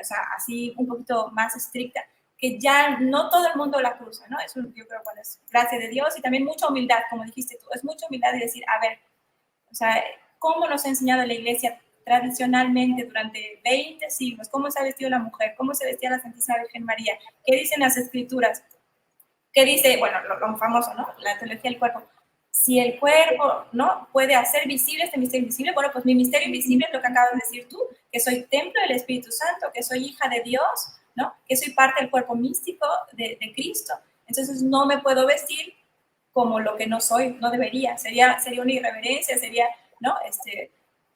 o sea, así un poquito más estricta, que ya no todo el mundo la cruza, ¿no? Eso yo creo que es gracia de Dios y también mucha humildad, como dijiste tú, es mucha humildad de decir, a ver, o sea, ¿cómo nos ha enseñado la iglesia tradicionalmente durante 20 siglos? ¿Cómo se ha vestido la mujer? ¿Cómo se vestía la Santísima Virgen María? ¿Qué dicen las escrituras? ¿Qué dice? Bueno, lo famoso, ¿no? La teología del cuerpo. Si el cuerpo, ¿no? Puede hacer visible este misterio invisible, bueno, pues mi misterio invisible es lo que acabas de decir tú, que soy templo del Espíritu Santo, que soy hija de Dios, ¿no? Que soy parte del cuerpo místico de Cristo. Entonces no me puedo vestir como lo que no soy, no debería. Sería una irreverencia, sería, ¿no?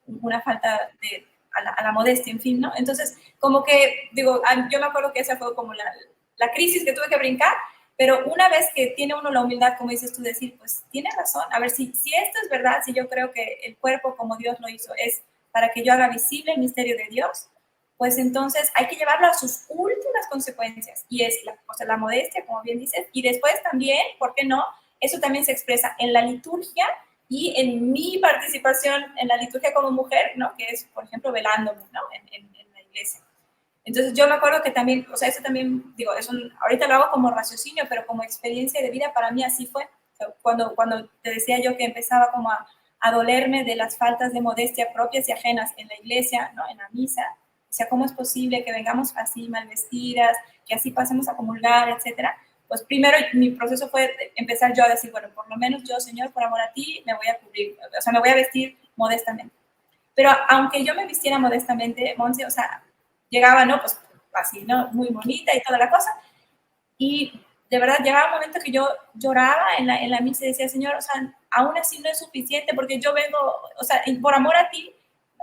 Una falta de, a la modestia, en fin, ¿no? Entonces, como que, digo, yo me acuerdo que esa fue como la crisis que tuve que brincar, pero una vez que tiene uno la humildad, como dices tú, decir, pues tiene razón, a ver, si esto es verdad, si yo creo que el cuerpo como Dios lo hizo es para que yo haga visible el misterio de Dios, pues entonces hay que llevarlo a sus últimas consecuencias, y es o sea, la modestia, como bien dices, y después también, ¿por qué no? Eso también se expresa en la liturgia y en mi participación en la liturgia como mujer, ¿no? Que es, por ejemplo, velándome, ¿no? En la iglesia. Entonces yo me acuerdo que también, o sea, eso también, digo, ahorita lo hago como raciocinio, pero como experiencia de vida para mí así fue. O sea, cuando te decía yo que empezaba como a dolerme de las faltas de modestia propias y ajenas en la iglesia, ¿no? En la misa, o sea, ¿cómo es posible que vengamos así mal vestidas, que así pasemos a comulgar, etcétera? Pues primero mi proceso fue empezar yo a decir, bueno, por lo menos yo, Señor, por amor a ti, me voy a cubrir, o sea, me voy a vestir modestamente. Pero aunque yo me vistiera modestamente, Monse, o sea, llegaba, ¿no? Pues así, ¿no? Muy bonita y toda la cosa. Y de verdad llegaba un momento que yo lloraba en la misa y decía, Señor, o sea, aún así no es suficiente porque yo vengo, o sea, por amor a ti,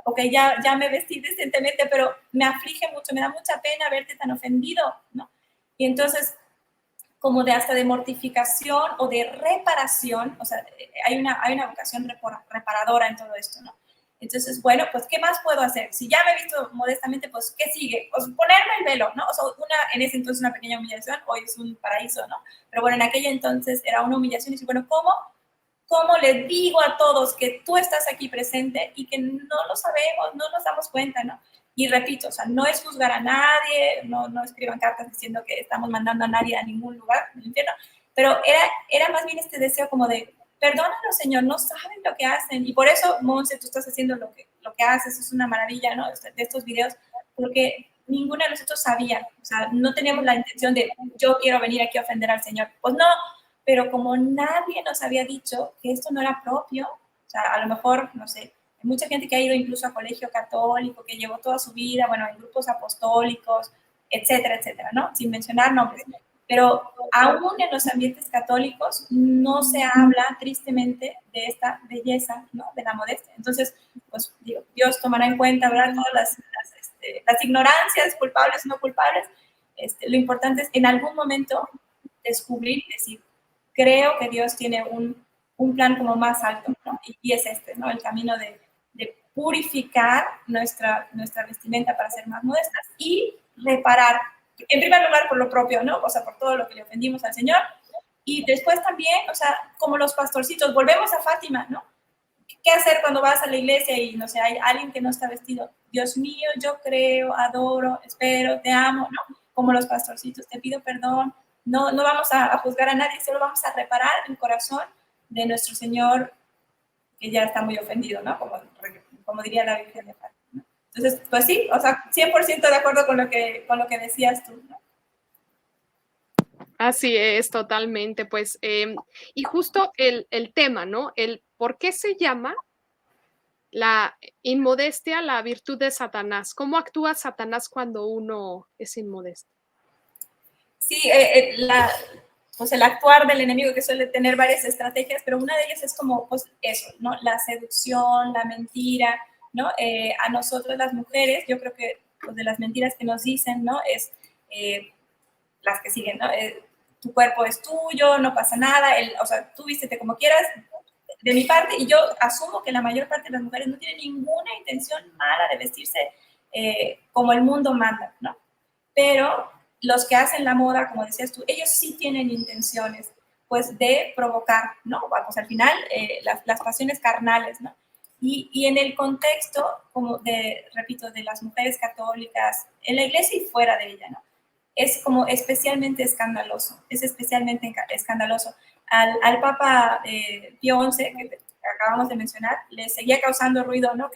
ok, ya me vestí decentemente, pero me aflige mucho, me da mucha pena verte tan ofendido, ¿no? Y entonces, como de hasta de mortificación o de reparación, o sea, hay una vocación reparadora en todo esto, ¿no? Entonces, bueno, pues, ¿qué más puedo hacer? Si ya me he visto modestamente, pues, ¿qué sigue? Pues ponerme el velo, ¿no? O sea, en ese entonces una pequeña humillación, hoy es un paraíso, ¿no? Pero bueno, en aquella entonces era una humillación y dice, bueno, ¿cómo les digo a todos que tú estás aquí presente y que no lo sabemos, no nos damos cuenta, ¿no? Y repito, o sea, no es juzgar a nadie, no escriban cartas diciendo que estamos mandando a nadie a ningún lugar del infierno, pero era más bien este deseo como de, perdónanos, Señor, no saben lo que hacen. Y por eso, Monse, tú estás haciendo lo que haces, es una maravilla, ¿no? De estos videos, porque ninguna de nosotros sabía, o sea, no teníamos la intención de, yo quiero venir aquí a ofender al Señor. Pues no, pero como nadie nos había dicho que esto no era propio, o sea, a lo mejor, no sé, hay mucha gente que ha ido incluso a colegio católico, que llevó toda su vida, bueno, en grupos apostólicos, etcétera, ¿no? Sin mencionar nombres. Pero aún en los ambientes católicos no se habla tristemente de esta belleza, ¿no? De la modestia. Entonces, pues digo, Dios tomará en cuenta, ¿verdad? Todas las ignorancias, culpables o no culpables. Lo importante es en algún momento descubrir y decir, creo que Dios tiene un plan como más alto, ¿no? Y es ¿no? El camino de purificar nuestra vestimenta para ser más modestas y reparar, en primer lugar por lo propio, ¿no? O sea, por todo lo que le ofendimos al Señor. Y después también, o sea, como los pastorcitos, volvemos a Fátima, ¿no? ¿Qué hacer cuando vas a la iglesia y, no sé, hay alguien que no está vestido? Dios mío, yo creo, adoro, espero, te amo, ¿no? Como los pastorcitos, te pido perdón. No vamos a juzgar a nadie, solo vamos a reparar el corazón de nuestro Señor, que ya está muy ofendido, ¿no? Como diría la Virgen de Fátima, ¿no? Entonces, pues sí, o sea, 100% de acuerdo con lo que decías tú, ¿no? Así es, totalmente, pues, y justo el tema, ¿no? El por qué se llama la inmodestia la virtud de Satanás. ¿Cómo actúa Satanás cuando uno es inmodesto? Sí, pues el actuar del enemigo, que suele tener varias estrategias, pero una de ellas es como, pues eso, ¿no? La seducción, la mentira, ¿no? A nosotros las mujeres, yo creo que pues, de las mentiras que nos dicen, ¿no? Es las que siguen, ¿no? Tu cuerpo es tuyo, no pasa nada, o sea, tú vístete como quieras, de mi parte, y yo asumo que la mayor parte de las mujeres no tienen ninguna intención mala de vestirse como el mundo manda, ¿no? Pero los que hacen la moda, como decías tú, ellos sí tienen intenciones, pues, de provocar, ¿no? Pues al final, las pasiones carnales, ¿no? Y en el contexto, como repito, de las mujeres católicas, en la iglesia y fuera de ella, ¿no? Es como especialmente escandaloso, es especialmente escandaloso. Al Papa Pío XI, que acabamos de mencionar, le seguía causando ruido, ¿no?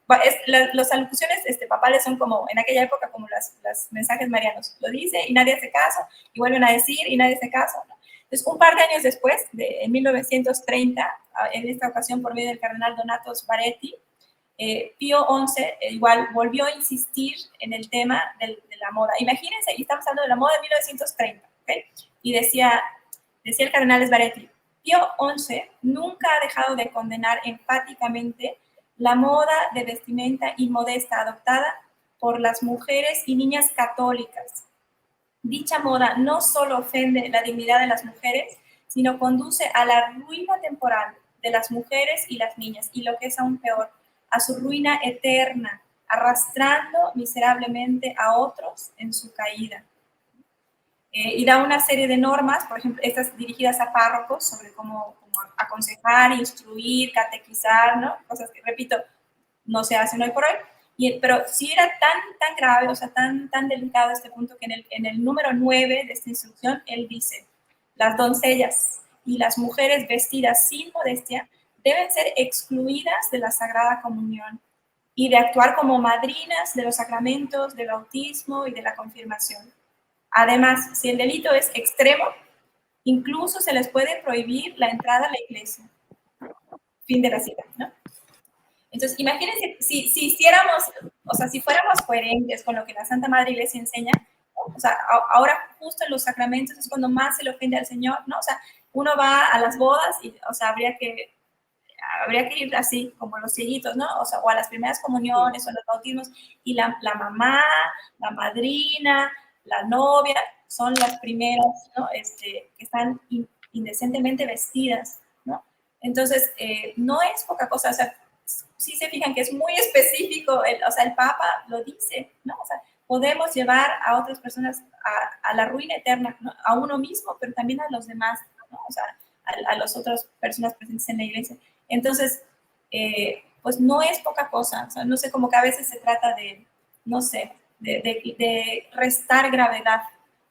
Las alocuciones papales son como, en aquella época, como los mensajes marianos. Lo dice y nadie hace caso, y vuelven a decir y nadie hace caso, ¿no? Entonces, un par de años después, en 1930, en esta ocasión por medio del cardenal Donato Svaretti, Pío XI igual volvió a insistir en el tema de la moda. Imagínense, y estamos hablando de la moda de 1930, ¿okay? Y decía el cardenal Svaretti, Pío XI nunca ha dejado de condenar enfáticamente la moda de vestimenta inmodesta adoptada por las mujeres y niñas católicas. Dicha moda no solo ofende la dignidad de las mujeres, sino conduce a la ruina temporal de las mujeres y las niñas, y lo que es aún peor, a su ruina eterna, arrastrando miserablemente a otros en su caída. Y da una serie de normas, por ejemplo, estas dirigidas a párrocos, sobre cómo aconsejar, instruir, catequizar, ¿no? Cosas que, repito, no se hacen hoy por hoy. Pero sí era tan grave, o sea, tan delicado este punto, que en el número 9 de esta instrucción, él dice, las doncellas y las mujeres vestidas sin modestia deben ser excluidas de la Sagrada Comunión y de actuar como madrinas de los sacramentos, del bautismo y de la confirmación. Además, si el delito es extremo, incluso se les puede prohibir la entrada a la iglesia. Fin de la cita, ¿no? Entonces, imagínense si hiciéramos, o sea, si fuéramos coherentes con lo que la Santa Madre Iglesia enseña, ¿no? O sea, ahora justo en los sacramentos es cuando más se le ofende al Señor, ¿no? O sea, uno va a las bodas y, o sea, habría que ir así, como los cieguitos, ¿no? O sea, o a las primeras comuniones o a los bautismos, y la mamá, la madrina, la novia, son las primeras, ¿no? Que están indecentemente vestidas, ¿no? Entonces, no es poca cosa, o sea, sí se fijan que es muy específico, o sea, el Papa lo dice, ¿no? O sea, podemos llevar a otras personas a la ruina eterna, ¿no? A uno mismo, pero también a los demás, ¿no? O sea, a las otras personas presentes en la iglesia. Entonces, pues no es poca cosa, o sea, no sé, como que a veces se trata de, no sé, de restar gravedad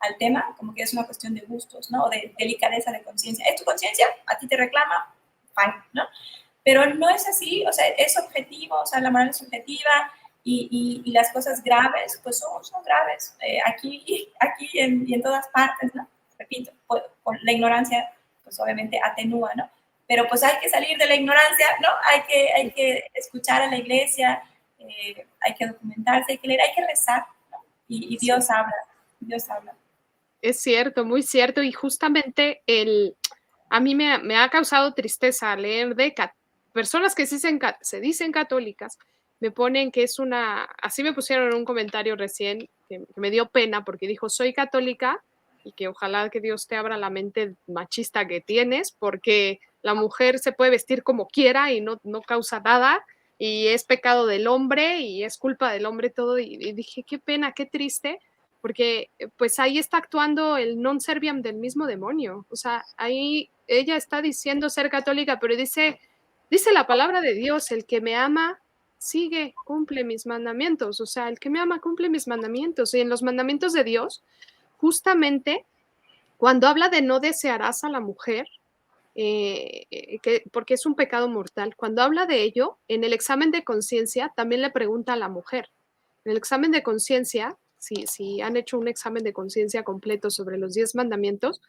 al tema, como que es una cuestión de gustos, ¿no? O de delicadeza de conciencia. ¿Es tu conciencia? ¿A ti te reclama? Fine, ¿no? Pero no es así, o sea, es objetivo, o sea, la moral es objetiva, y las cosas graves, pues son graves, aquí y en todas partes, ¿no? Repito, por la ignorancia, pues obviamente atenúa, ¿no? Pero pues hay que salir de la ignorancia, ¿no? Hay que escuchar a la iglesia, hay que documentarse, hay que leer, hay que rezar, ¿no? Y Dios habla, Dios habla. Es cierto, muy cierto, y justamente a mí me ha causado tristeza leer de personas que se dicen católicas, me ponen que es así me pusieron en un comentario recién, que me dio pena, porque dijo, soy católica, y que ojalá que Dios te abra la mente machista que tienes, porque la mujer se puede vestir como quiera y no causa nada, y es pecado del hombre, y es culpa del hombre todo, y dije, qué pena, qué triste, porque pues ahí está actuando el non serviam del mismo demonio. O sea, ahí ella está diciendo ser católica, pero dice la palabra de Dios, el que me ama sigue, cumple mis mandamientos. O sea, el que me ama cumple mis mandamientos. Y en los mandamientos de Dios, justamente cuando habla de no desearás a la mujer, porque es un pecado mortal, cuando habla de ello, en el examen de conciencia también le pregunta a la mujer. En el examen de conciencia, si han hecho un examen de conciencia completo sobre los 10 mandamientos,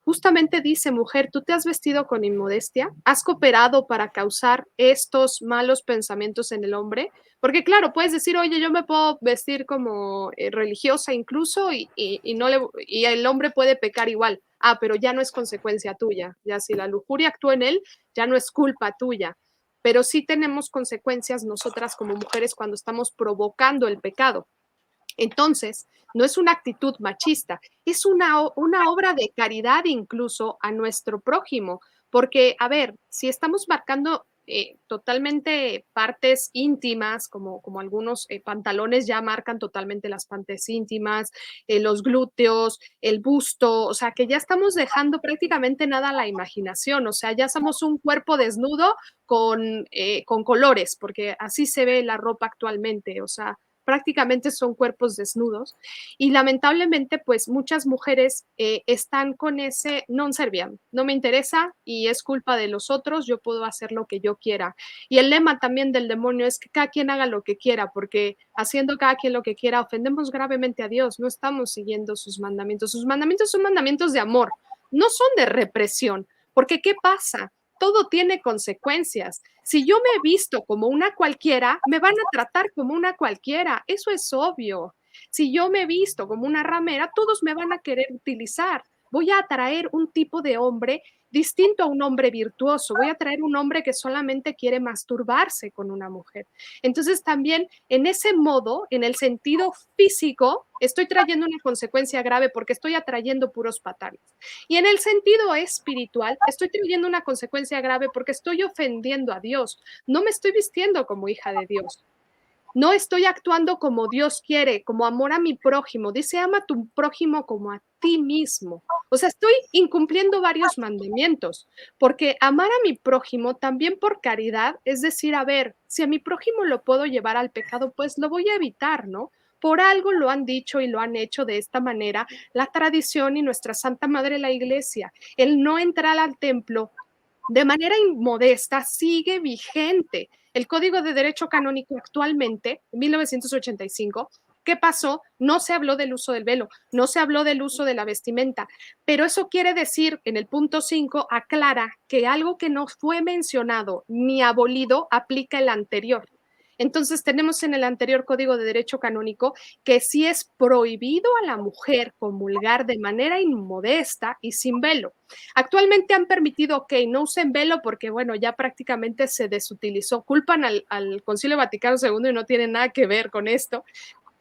justamente dice, mujer, tú te has vestido con inmodestia, has cooperado para causar estos malos pensamientos en el hombre, porque claro, puedes decir, oye, yo me puedo vestir como religiosa incluso y el hombre puede pecar igual. Ah, pero ya no es consecuencia tuya, ya si la lujuria actúa en él, ya no es culpa tuya. pero sí tenemos consecuencias nosotras como mujeres cuando estamos provocando el pecado. Entonces, no es una actitud machista, es una obra de caridad incluso a nuestro prójimo, porque, a ver, si estamos marcando totalmente partes íntimas, como algunos pantalones ya marcan totalmente las partes íntimas, los glúteos, el busto, o sea, que ya estamos dejando prácticamente nada a la imaginación, o sea, ya somos un cuerpo desnudo con colores, porque así se ve la ropa actualmente, o sea, prácticamente son cuerpos desnudos y lamentablemente pues muchas mujeres están con ese non serviam, no me interesa y es culpa de los otros, yo puedo hacer lo que yo quiera. Y el lema también del demonio es que cada quien haga lo que quiera, porque haciendo cada quien lo que quiera ofendemos gravemente a Dios, no estamos siguiendo sus mandamientos. Sus mandamientos son mandamientos de amor, no son de represión, porque ¿qué pasa? Todo tiene consecuencias. Si yo me he visto como una cualquiera, me van a tratar como una cualquiera. Eso es obvio. Si yo me he visto como una ramera, todos me van a querer utilizar. Voy a atraer un tipo de hombre distinto a un hombre virtuoso. Voy a traer un hombre que solamente quiere masturbarse con una mujer. Entonces también en ese modo, en el sentido físico, estoy trayendo una consecuencia grave porque estoy atrayendo puros patanes. Y en el sentido espiritual, estoy trayendo una consecuencia grave porque estoy ofendiendo a Dios. No me estoy vistiendo como hija de Dios. No estoy actuando como Dios quiere, como amor a mi prójimo. Dice, ama a tu prójimo como a ti mismo. O sea, estoy incumpliendo varios mandamientos, porque amar a mi prójimo también por caridad, es decir, a ver, si a mi prójimo lo puedo llevar al pecado, pues lo voy a evitar, ¿no? Por algo lo han dicho y lo han hecho de esta manera la tradición y nuestra Santa Madre la Iglesia. El no entrar al templo de manera inmodesta sigue vigente. El Código de Derecho Canónico actualmente, en 1985, ¿qué pasó? No se habló del uso del velo, no se habló del uso de la vestimenta, pero eso quiere decir, en el punto 5, aclara que algo que no fue mencionado ni abolido aplica el anterior. Entonces tenemos en el anterior Código de Derecho Canónico que sí es prohibido a la mujer comulgar de manera inmodesta y sin velo. Actualmente han permitido que no usen velo porque, bueno, ya prácticamente se desutilizó. Culpan al Concilio Vaticano II y no tiene nada que ver con esto.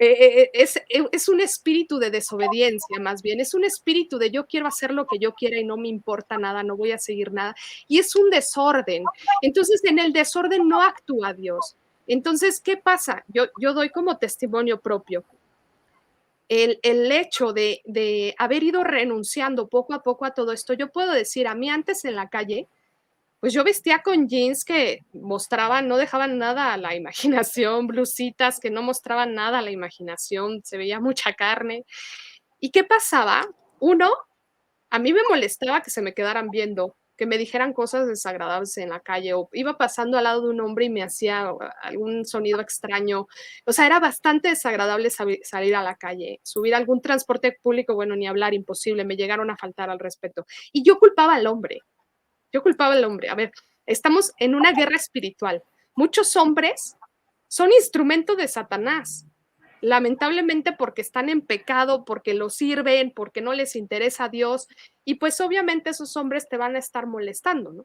Es un espíritu de desobediencia, más bien, es un espíritu de yo quiero hacer lo que yo quiera y no me importa nada, no voy a seguir nada, y es un desorden. Entonces, en el desorden no actúa Dios. Entonces, ¿qué pasa? Yo doy como testimonio propio. El hecho de haber ido renunciando poco a poco a todo esto, yo puedo decir, a mí antes en la calle, pues yo vestía con jeans que mostraban, no dejaban nada a la imaginación, blusitas que no mostraban nada a la imaginación, se veía mucha carne. ¿Y qué pasaba? Uno, a mí me molestaba que se me quedaran viendo, que me dijeran cosas desagradables en la calle, o iba pasando al lado de un hombre y me hacía algún sonido extraño. O sea, era bastante desagradable salir a la calle, subir a algún transporte público, bueno, ni hablar, imposible, me llegaron a faltar al respeto. Y yo culpaba al hombre, yo culpaba al hombre. A ver, estamos en una guerra espiritual. Muchos hombres son instrumento de Satanás, lamentablemente porque están en pecado, porque lo sirven, porque no les interesa a Dios, y pues obviamente esos hombres te van a estar molestando, ¿no?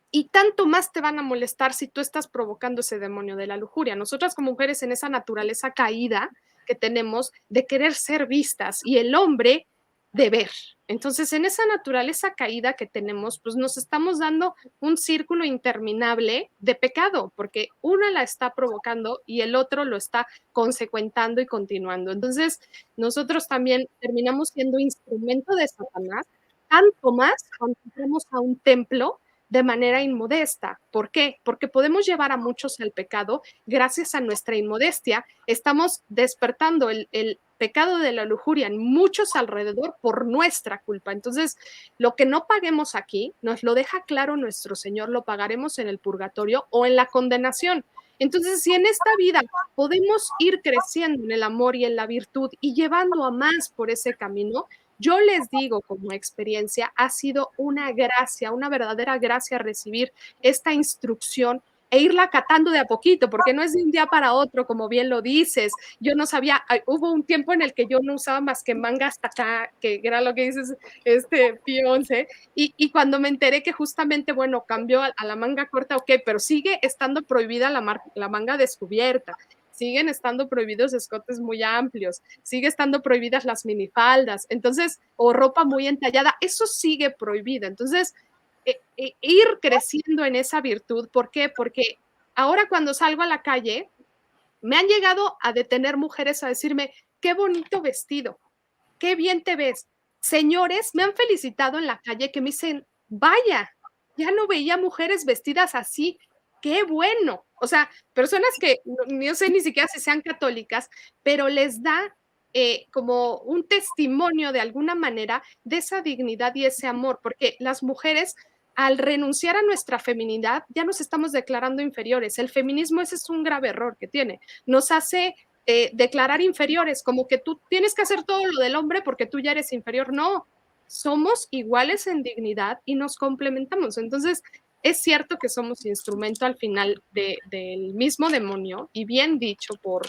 Y tanto más te van a molestar si tú estás provocando ese demonio de la lujuria. Nosotras como mujeres en esa naturaleza caída que tenemos de querer ser vistas y el hombre de ver. Entonces, en esa naturaleza caída que tenemos, pues nos estamos dando un círculo interminable de pecado, porque una la está provocando y el otro lo está consecuentando y continuando. Entonces, nosotros también terminamos siendo instrumento de Satanás, tanto más cuando entramos a un templo de manera inmodesta. ¿Por qué? Porque podemos llevar a muchos al pecado gracias a nuestra inmodestia. Estamos despertando el pecado de la lujuria en muchos alrededor por nuestra culpa. Entonces, lo que no paguemos aquí, nos lo deja claro nuestro Señor, lo pagaremos en el purgatorio o en la condenación. Entonces, si en esta vida podemos ir creciendo en el amor y en la virtud y llevando a más por ese camino, yo les digo como experiencia, ha sido una gracia, una verdadera gracia recibir esta instrucción e irla acatando de a poquito, porque no es de un día para otro, como bien lo dices. Yo no sabía, hubo un tiempo en el que yo no usaba más que manga hasta acá, que era lo que dices, Pío 11, y cuando me enteré que justamente, bueno, cambió a la manga corta, ok, pero sigue estando prohibida la manga descubierta, siguen estando prohibidos escotes muy amplios, sigue estando prohibidas las minifaldas, entonces, o ropa muy entallada, eso sigue prohibido. Entonces, ir creciendo en esa virtud, ¿por qué? Porque ahora cuando salgo a la calle, me han llegado a detener mujeres a decirme, qué bonito vestido, qué bien te ves. Señores, me han felicitado en la calle que me dicen, vaya, ya no veía mujeres vestidas así, qué bueno. O sea, personas que no sé ni siquiera si sean católicas, pero les da como un testimonio de alguna manera de esa dignidad y ese amor, porque las mujeres al renunciar a nuestra feminidad ya nos estamos declarando inferiores. El feminismo ese es un grave error que tiene. Nos hace declarar inferiores, como que tú tienes que hacer todo lo del hombre porque tú ya eres inferior. No, somos iguales en dignidad y nos complementamos. Entonces, es cierto que somos instrumento al final del mismo demonio y bien dicho por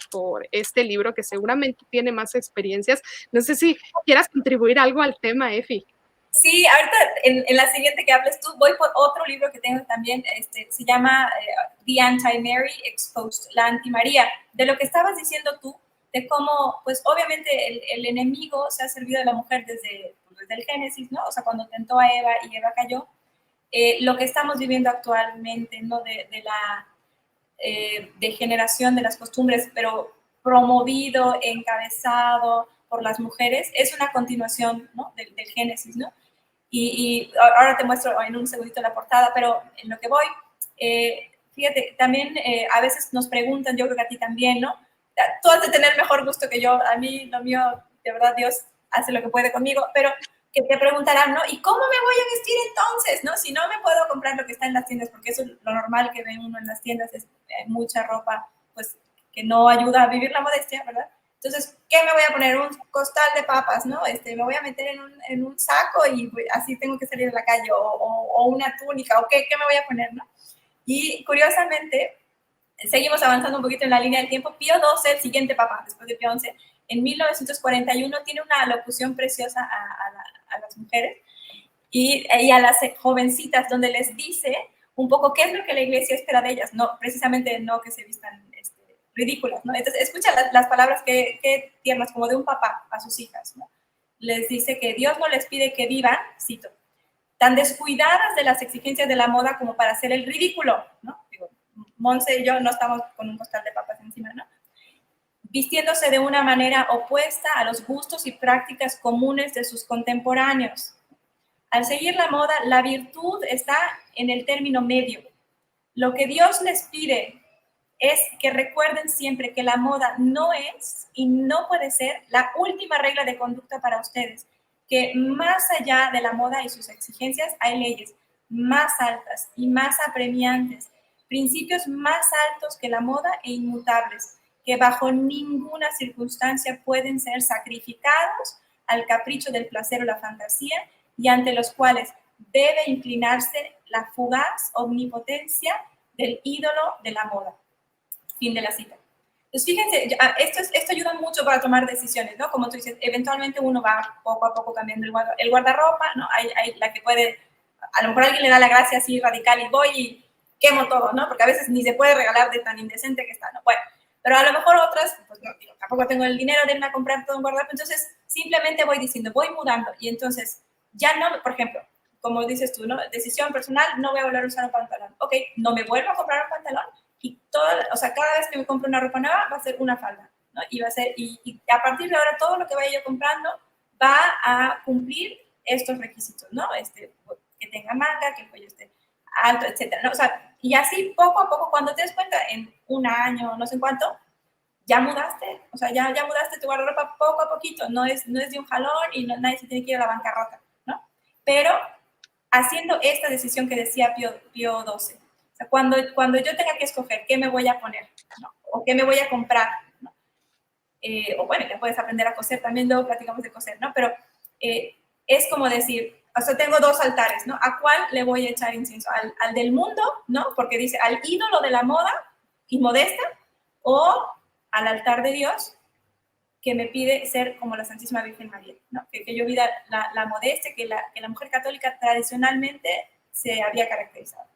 este libro que seguramente tiene más experiencias. No sé si quieras contribuir algo al tema, Efi. Sí, ahorita en la siguiente que hables tú, voy por otro libro que tengo también, se llama The Anti-Mary Exposed, la Anti-María, de lo que estabas diciendo tú, de cómo, pues obviamente el enemigo se ha servido de la mujer desde el Génesis, ¿no? O sea, cuando tentó a Eva y Eva cayó, lo que estamos viviendo actualmente, ¿no? De la degeneración de las costumbres, pero promovido, encabezado por las mujeres, es una continuación, ¿no? del Génesis, ¿no? Y ahora te muestro en un segundito la portada, pero en lo que voy, fíjate, también a veces nos preguntan, yo creo que a ti también, ¿no? Tú has de tener mejor gusto que yo, a mí lo mío, de verdad, Dios hace lo que puede conmigo, pero que te preguntarán, ¿no? ¿Y cómo me voy a vestir entonces, no? Si no me puedo comprar lo que está en las tiendas, porque eso es lo normal que ve uno en las tiendas, es mucha ropa, pues, que no ayuda a vivir la modestia, ¿verdad? Entonces, ¿qué me voy a poner? Un costal de papas, ¿no? Me voy a meter en un saco y así tengo que salir a la calle, o una túnica, o ¿qué me voy a poner, no? Y curiosamente, seguimos avanzando un poquito en la línea del tiempo. Pío XII, el siguiente papa, después de Pío XI, en 1941 tiene una locución preciosa a las mujeres y a las jovencitas, donde les dice un poco qué es lo que la iglesia espera de ellas, no, precisamente no que se vistan ridículas, ¿no? Entonces, escucha las palabras que tiernas, como de un papá a sus hijas, ¿no? Les dice que Dios no les pide que vivan, cito, tan descuidadas de las exigencias de la moda como para hacer el ridículo, ¿no? Digo, Monse y yo no estamos con un costal de papas encima, ¿no? Vistiéndose de una manera opuesta a los gustos y prácticas comunes de sus contemporáneos. Al seguir la moda, la virtud está en el término medio. Lo que Dios les pide es que recuerden siempre que la moda no es y no puede ser la última regla de conducta para ustedes, que más allá de la moda y sus exigencias hay leyes más altas y más apremiantes, principios más altos que la moda e inmutables, que bajo ninguna circunstancia pueden ser sacrificados al capricho del placer o la fantasía y ante los cuales debe inclinarse la fugaz omnipotencia del ídolo de la moda. Fin de la cita. Pues fíjense, esto ayuda mucho para tomar decisiones, ¿no? Como tú dices, eventualmente uno va poco a poco cambiando el guardarropa, ¿no? Hay la que puede, a lo mejor a alguien le da la gracia así radical y voy y quemo todo, ¿no? Porque a veces ni se puede regalar de tan indecente que está, ¿no? Bueno, pero a lo mejor otras, pues no, digo, tampoco tengo el dinero de irme a comprar todo un guardarropa, entonces simplemente voy diciendo, voy mudando y entonces ya no, por ejemplo, como dices tú, ¿no? Decisión personal, no voy a volver a usar un pantalón. Ok, no me vuelvo a comprar un pantalón, y o sea, cada vez que me compro una ropa nueva va a ser una falda, ¿no? Y va a ser, y a partir de ahora todo lo que vaya yo comprando va a cumplir estos requisitos, ¿no? Que tenga manga, que el cuello esté alto, etcétera, ¿no? O sea, y así poco a poco, cuando te des cuenta, en un año, no sé en cuánto, ya mudaste, o sea, ya mudaste tu guardarropa poco a poquito, no es de un jalón y nadie se tiene que ir a la bancarrota, ¿no? Pero haciendo esta decisión que decía Pío XII, o sea, cuando yo tenga que escoger qué me voy a poner, ¿no? O qué me voy a comprar, ¿no? O bueno, ya puedes aprender a coser, también luego platicamos de coser, ¿no? Pero es como decir, o sea, tengo dos altares, ¿no? ¿A cuál le voy a echar incienso? ¿Al del mundo, ¿no? Porque dice, al ídolo de la moda y modesta, o al altar de Dios, que me pide ser como la Santísima Virgen María, ¿no? Que yo vida la modestia que la mujer católica tradicionalmente se había caracterizado.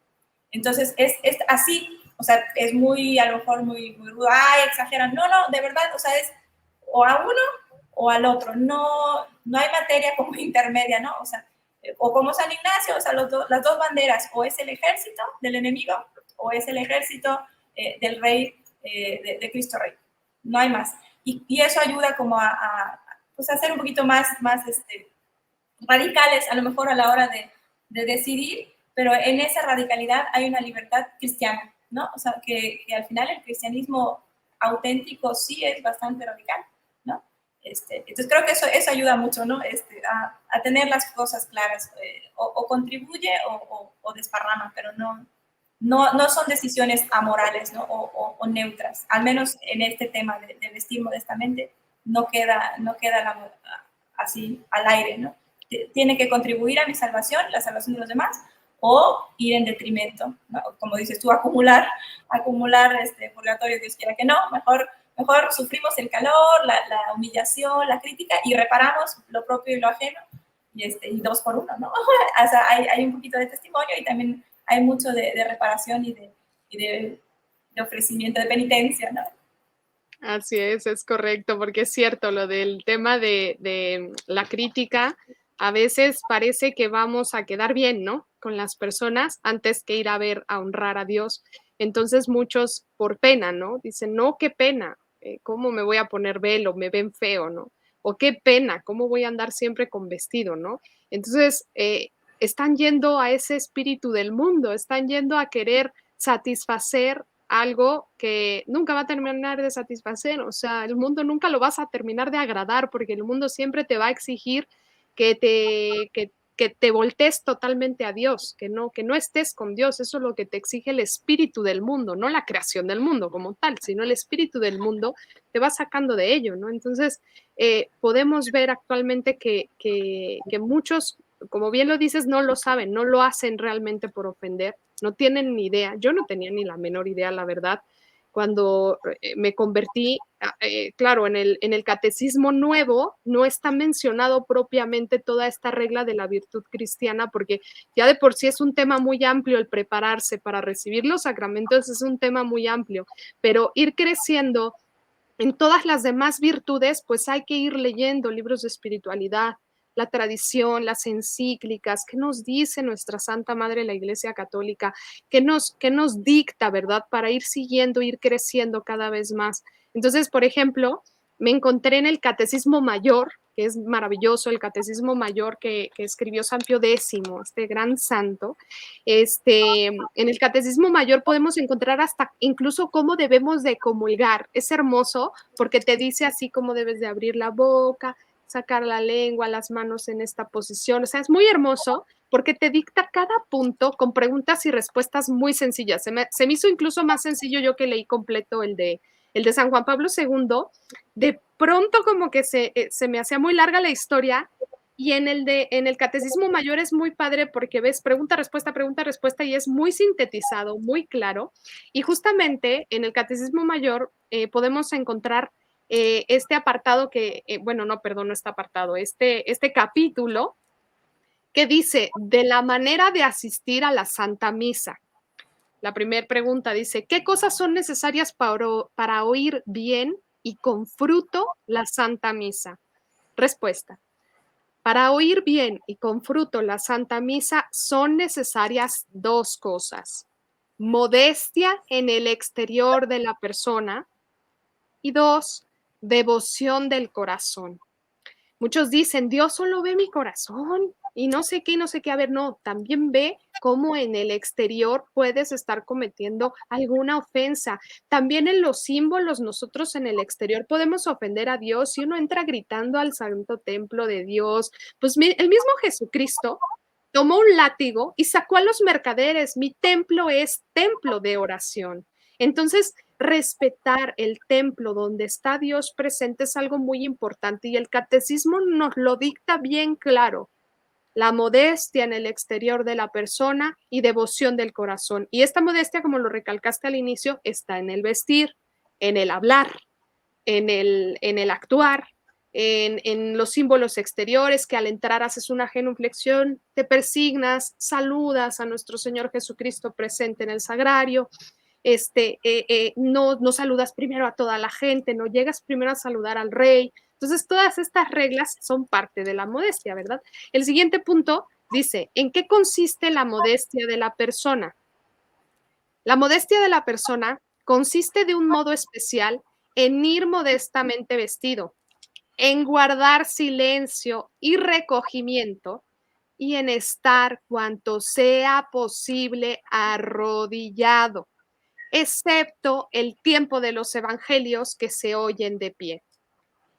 Entonces, es así, o sea, es muy, a lo mejor muy rudo, ay, exageran, no, de verdad, o sea, es o a uno o al otro, no hay materia como intermedia, ¿no? O sea, o como San Ignacio, o sea, las dos banderas, o es el ejército del enemigo, o es el ejército del rey, de Cristo Rey, no hay más. Y eso ayuda como pues a ser un poquito más radicales, a lo mejor a la hora de decidir, pero en esa radicalidad hay una libertad cristiana, ¿no? O sea, que al final el cristianismo auténtico sí es bastante radical, ¿no? Entonces creo que eso ayuda mucho, ¿no? A tener las cosas claras, o contribuye o desparrama, pero no son decisiones amorales, ¿no? O neutras, al menos en este tema de vestir modestamente, no queda así al aire, ¿no? Tiene que contribuir a mi salvación, la salvación de los demás, o ir en detrimento, ¿no? Como dices tú, acumular purgatorio, Dios quiera que no, mejor sufrimos el calor, la humillación, la crítica, y reparamos lo propio y lo ajeno, y dos por uno, ¿no? O sea, hay un poquito de testimonio y también hay mucho de reparación y de ofrecimiento de penitencia, ¿no? Así es correcto, porque es cierto lo del tema de la crítica, a veces parece que vamos a quedar bien, ¿no? Con las personas antes que ir a ver, a honrar a Dios. Entonces muchos por pena, ¿no? Dicen, no, qué pena, ¿cómo me voy a poner velo? Me ven feo, ¿no? O qué pena, ¿cómo voy a andar siempre con vestido, ¿no? Entonces, están yendo a ese espíritu del mundo, están yendo a querer satisfacer algo que nunca va a terminar de satisfacer, o sea, el mundo nunca lo vas a terminar de agradar, porque el mundo siempre te va a exigir que te voltees totalmente a Dios, que no estés con Dios, eso es lo que te exige el espíritu del mundo, no la creación del mundo como tal, sino el espíritu del mundo te va sacando de ello, ¿no? Entonces, podemos ver actualmente que muchos, como bien lo dices, no lo saben, no lo hacen realmente por ofender, no tienen ni idea. Yo no tenía ni la menor idea, la verdad. Cuando me convertí, claro, en el catecismo nuevo no está mencionado propiamente toda esta regla de la virtud cristiana, porque ya de por sí es un tema muy amplio el prepararse para recibir los sacramentos, es un tema muy amplio, pero ir creciendo en todas las demás virtudes, pues hay que ir leyendo libros de espiritualidad, la tradición, las encíclicas, qué nos dice nuestra Santa Madre la Iglesia Católica, qué nos dicta, ¿verdad? Para ir siguiendo, ir creciendo cada vez más. Entonces, por ejemplo, me encontré en el Catecismo Mayor, que es maravilloso, el Catecismo Mayor que escribió San Pío X, este gran santo. En el Catecismo Mayor podemos encontrar hasta incluso cómo debemos de comulgar. Es hermoso porque te dice así cómo debes de abrir la boca, sacar la lengua, las manos en esta posición. O sea, es muy hermoso porque te dicta cada punto con preguntas y respuestas muy sencillas. Se me hizo incluso más sencillo yo que leí completo el de San Juan Pablo II. De pronto como que se me hacía muy larga la historia y en el Catecismo Mayor es muy padre porque ves pregunta, respuesta y es muy sintetizado, muy claro. Y justamente en el Catecismo Mayor podemos encontrar este apartado bueno, no, perdón, no este apartado, este capítulo que dice de la manera de asistir a la Santa Misa. La primera pregunta dice, ¿qué cosas son necesarias para oír bien y con fruto la Santa Misa? Respuesta. Para oír bien y con fruto la Santa Misa son necesarias dos cosas. Modestia en el exterior de la persona y dos, devoción del corazón. Muchos dicen, Dios solo ve mi corazón y no sé qué, y no sé qué. A ver, no, también ve cómo en el exterior puedes estar cometiendo alguna ofensa. También en los símbolos, nosotros en el exterior podemos ofender a Dios. Si uno entra gritando al santo templo de Dios, pues el mismo Jesucristo tomó un látigo y sacó a los mercaderes. Mi templo es templo de oración. Entonces, respetar el templo donde está Dios presente es algo muy importante y el catecismo nos lo dicta bien claro. la modestia en el exterior de la persona y devoción del corazón. Y esta modestia, como lo recalcaste al inicio, está en el vestir, en el hablar, en el actuar, en los símbolos exteriores, que al entrar haces una genuflexión, te persignas, saludas a nuestro Señor Jesucristo presente en el sagrario, no saludas primero a toda la gente, no llegas primero a saludar al rey. Entonces, todas estas reglas son parte de la modestia, ¿verdad? El siguiente punto dice, ¿en qué consiste la modestia de la persona? La modestia de la persona consiste de un modo especial en ir modestamente vestido, en guardar silencio y recogimiento y en estar cuanto sea posible arrodillado, excepto el tiempo de los evangelios que se oyen de pie.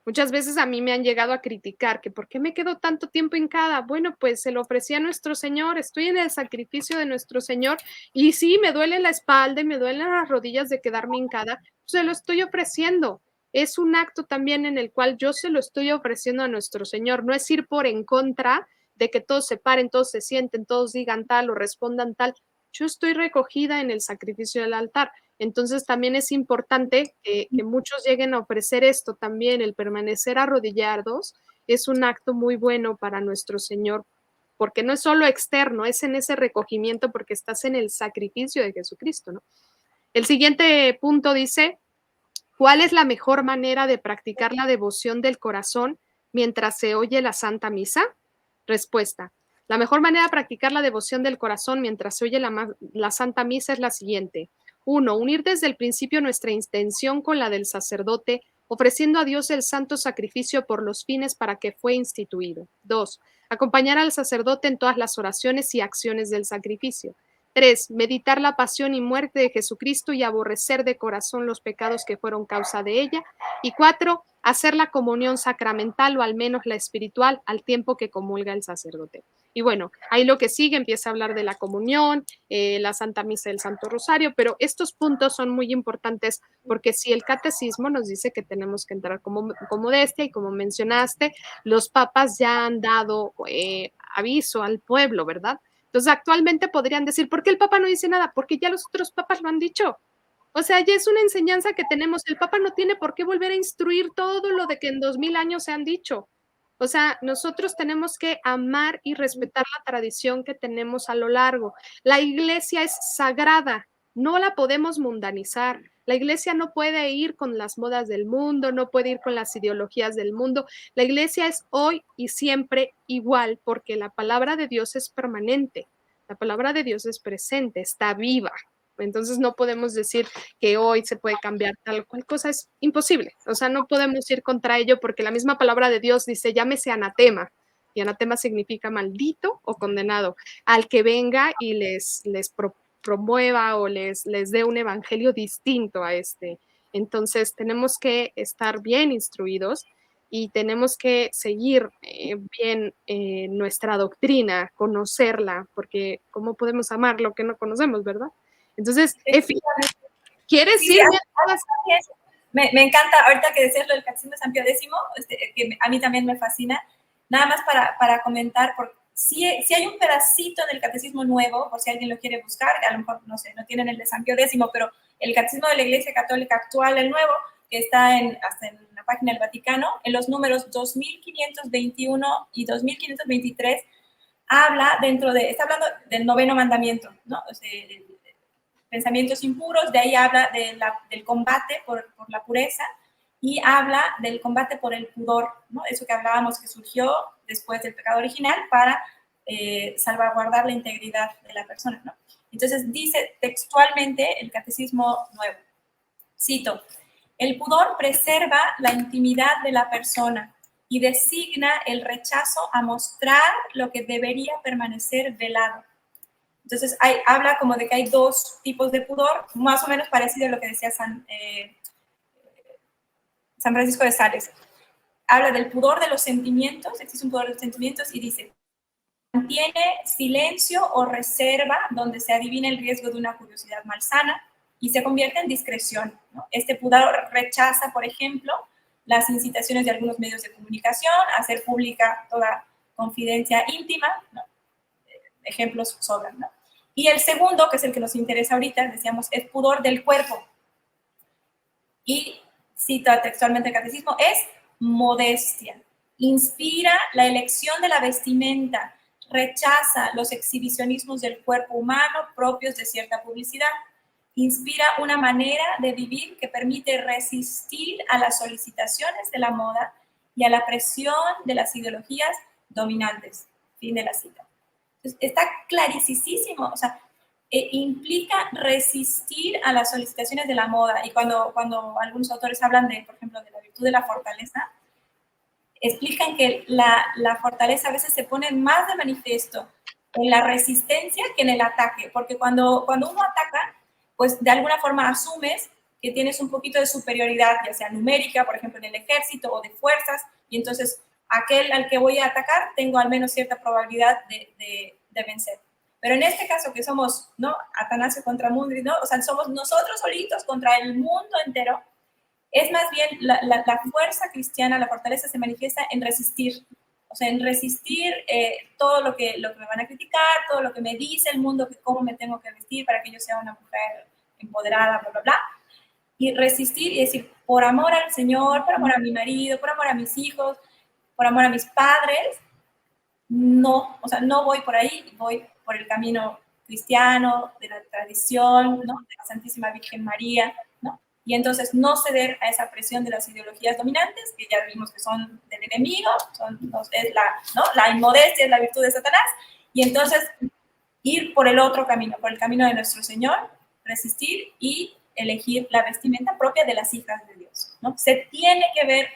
Muchas veces a mí me han llegado a criticar que por qué me quedo tanto tiempo hincada. Bueno, pues se lo ofrecí a nuestro Señor, estoy en el sacrificio de nuestro Señor y sí, me duele la espalda y me duelen las rodillas de quedarme hincada, se lo estoy ofreciendo. Es un acto también en el cual yo se lo estoy ofreciendo a nuestro Señor, no es ir por en contra de que todos se paren, todos se sienten, todos digan tal o respondan tal. Yo estoy recogida en el sacrificio del altar. Entonces también es importante que muchos lleguen a ofrecer esto también, el permanecer arrodillados es un acto muy bueno para nuestro Señor, porque no es solo externo, es en ese recogimiento porque estás en el sacrificio de Jesucristo, ¿no? El siguiente punto dice, ¿cuál es la mejor manera de practicar la devoción del corazón mientras se oye la Santa Misa? Respuesta. La mejor manera de practicar la devoción del corazón mientras se oye la Santa Misa es la siguiente. 1. Unir desde el principio nuestra intención con la del sacerdote, ofreciendo a Dios el santo sacrificio por los fines para que fue instituido. 2. Acompañar al sacerdote en todas las oraciones y acciones del sacrificio. 3. Meditar la pasión y muerte de Jesucristo y aborrecer de corazón los pecados que fueron causa de ella. Y 4. Hacer la comunión sacramental o al menos la espiritual al tiempo que comulga el sacerdote. Y bueno, ahí lo que sigue empieza a hablar de la comunión, la Santa Misa del Santo Rosario, pero estos puntos son muy importantes porque si el catecismo nos dice que tenemos que entrar con modestia y como mencionaste, los papas ya han dado aviso al pueblo, ¿verdad? Entonces, actualmente podrían decir, ¿por qué el Papa no dice nada? Porque ya los otros papas lo han dicho. O sea, ya es una enseñanza que tenemos. El Papa no tiene por qué volver a instruir todo lo de que en 2000 años se han dicho. O sea, nosotros tenemos que amar y respetar la tradición que tenemos a lo largo. La iglesia es sagrada, no la podemos mundanizar. La iglesia no puede ir con las modas del mundo, no puede ir con las ideologías del mundo. La iglesia es hoy y siempre igual porque la palabra de Dios es permanente, la palabra de Dios es presente, está viva. Entonces no podemos decir que hoy se puede cambiar tal cual cosa, es imposible. O sea, no podemos ir contra ello porque la misma palabra de Dios dice, llámese anatema, y anatema significa maldito o condenado, al que venga y les promueva o les dé un evangelio distinto a este. Entonces tenemos que estar bien instruidos y tenemos que seguir bien nuestra doctrina, conocerla, porque ¿cómo podemos amar lo que no conocemos, verdad? Entonces, Efi, ¿quieres sí, irme? Me encanta, ahorita que decías lo del Catecismo de San Pío X, que a mí también me fascina, nada más para comentar, porque si hay un pedacito del Catecismo nuevo, por si alguien lo quiere buscar, a lo mejor, no sé, no tienen el de San Pío X, pero el Catecismo de la Iglesia Católica actual, el nuevo, que está hasta en la página del Vaticano, en los números 2521 y 2523, está hablando del noveno mandamiento, ¿no? O sea, pensamientos impuros, de ahí habla del combate por la pureza y habla del combate por el pudor, ¿no? Eso que hablábamos que surgió después del pecado original para salvaguardar la integridad de la persona, ¿no? Entonces dice textualmente el Catecismo Nuevo, cito, el pudor preserva la intimidad de la persona y designa el rechazo a mostrar lo que debería permanecer velado. Entonces, habla como de que hay dos tipos de pudor, más o menos parecido a lo que decía San Francisco de Sales. Habla del pudor de los sentimientos, existe un pudor de los sentimientos, y dice, mantiene silencio o reserva donde se adivina el riesgo de una curiosidad malsana y se convierte en discreción, ¿no? Este pudor rechaza, por ejemplo, las incitaciones de algunos medios de comunicación a hacer pública toda confidencia íntima, ¿no? Ejemplos sobran, ¿no? Y el segundo, que es el que nos interesa ahorita, decíamos, es pudor del cuerpo. Y cita textualmente el catecismo, es modestia. Inspira la elección de la vestimenta, rechaza los exhibicionismos del cuerpo humano propios de cierta publicidad. Inspira una manera de vivir que permite resistir a las solicitaciones de la moda y a la presión de las ideologías dominantes. Fin de la cita. Entonces, está clarísimo, o sea, implica resistir a las solicitaciones de la moda. Y cuando algunos autores hablan de, por ejemplo, de la virtud de la fortaleza, explican que la fortaleza a veces se pone más de manifiesto en la resistencia que en el ataque, porque cuando uno ataca, pues de alguna forma asumes que tienes un poquito de superioridad, ya sea numérica, por ejemplo, en el ejército o de fuerzas, y entonces aquel al que voy a atacar tengo al menos cierta probabilidad de vencer. Pero en este caso que somos, ¿no? Atanasio contra Mundri, ¿no? O sea, somos nosotros solitos contra el mundo entero. Es más bien la fuerza cristiana, la fortaleza se manifiesta en resistir, o sea, en resistir todo lo que me van a criticar, todo lo que me dice el mundo, que cómo me tengo que vestir para que yo sea una mujer empoderada, bla, bla, bla. Y resistir y decir, por amor al Señor, por amor a mi marido, por amor a mis hijos, por amor a mis padres, no, o sea, no voy por ahí, voy por el camino cristiano, de la tradición, ¿no? De la Santísima Virgen María, ¿no? Y entonces no ceder a esa presión de las ideologías dominantes, que ya vimos que son del enemigo, es la inmodestia es la virtud de Satanás, y entonces ir por el otro camino, por el camino de nuestro Señor, resistir y elegir la vestimenta propia de las hijas de Dios, ¿no? Se tiene que ver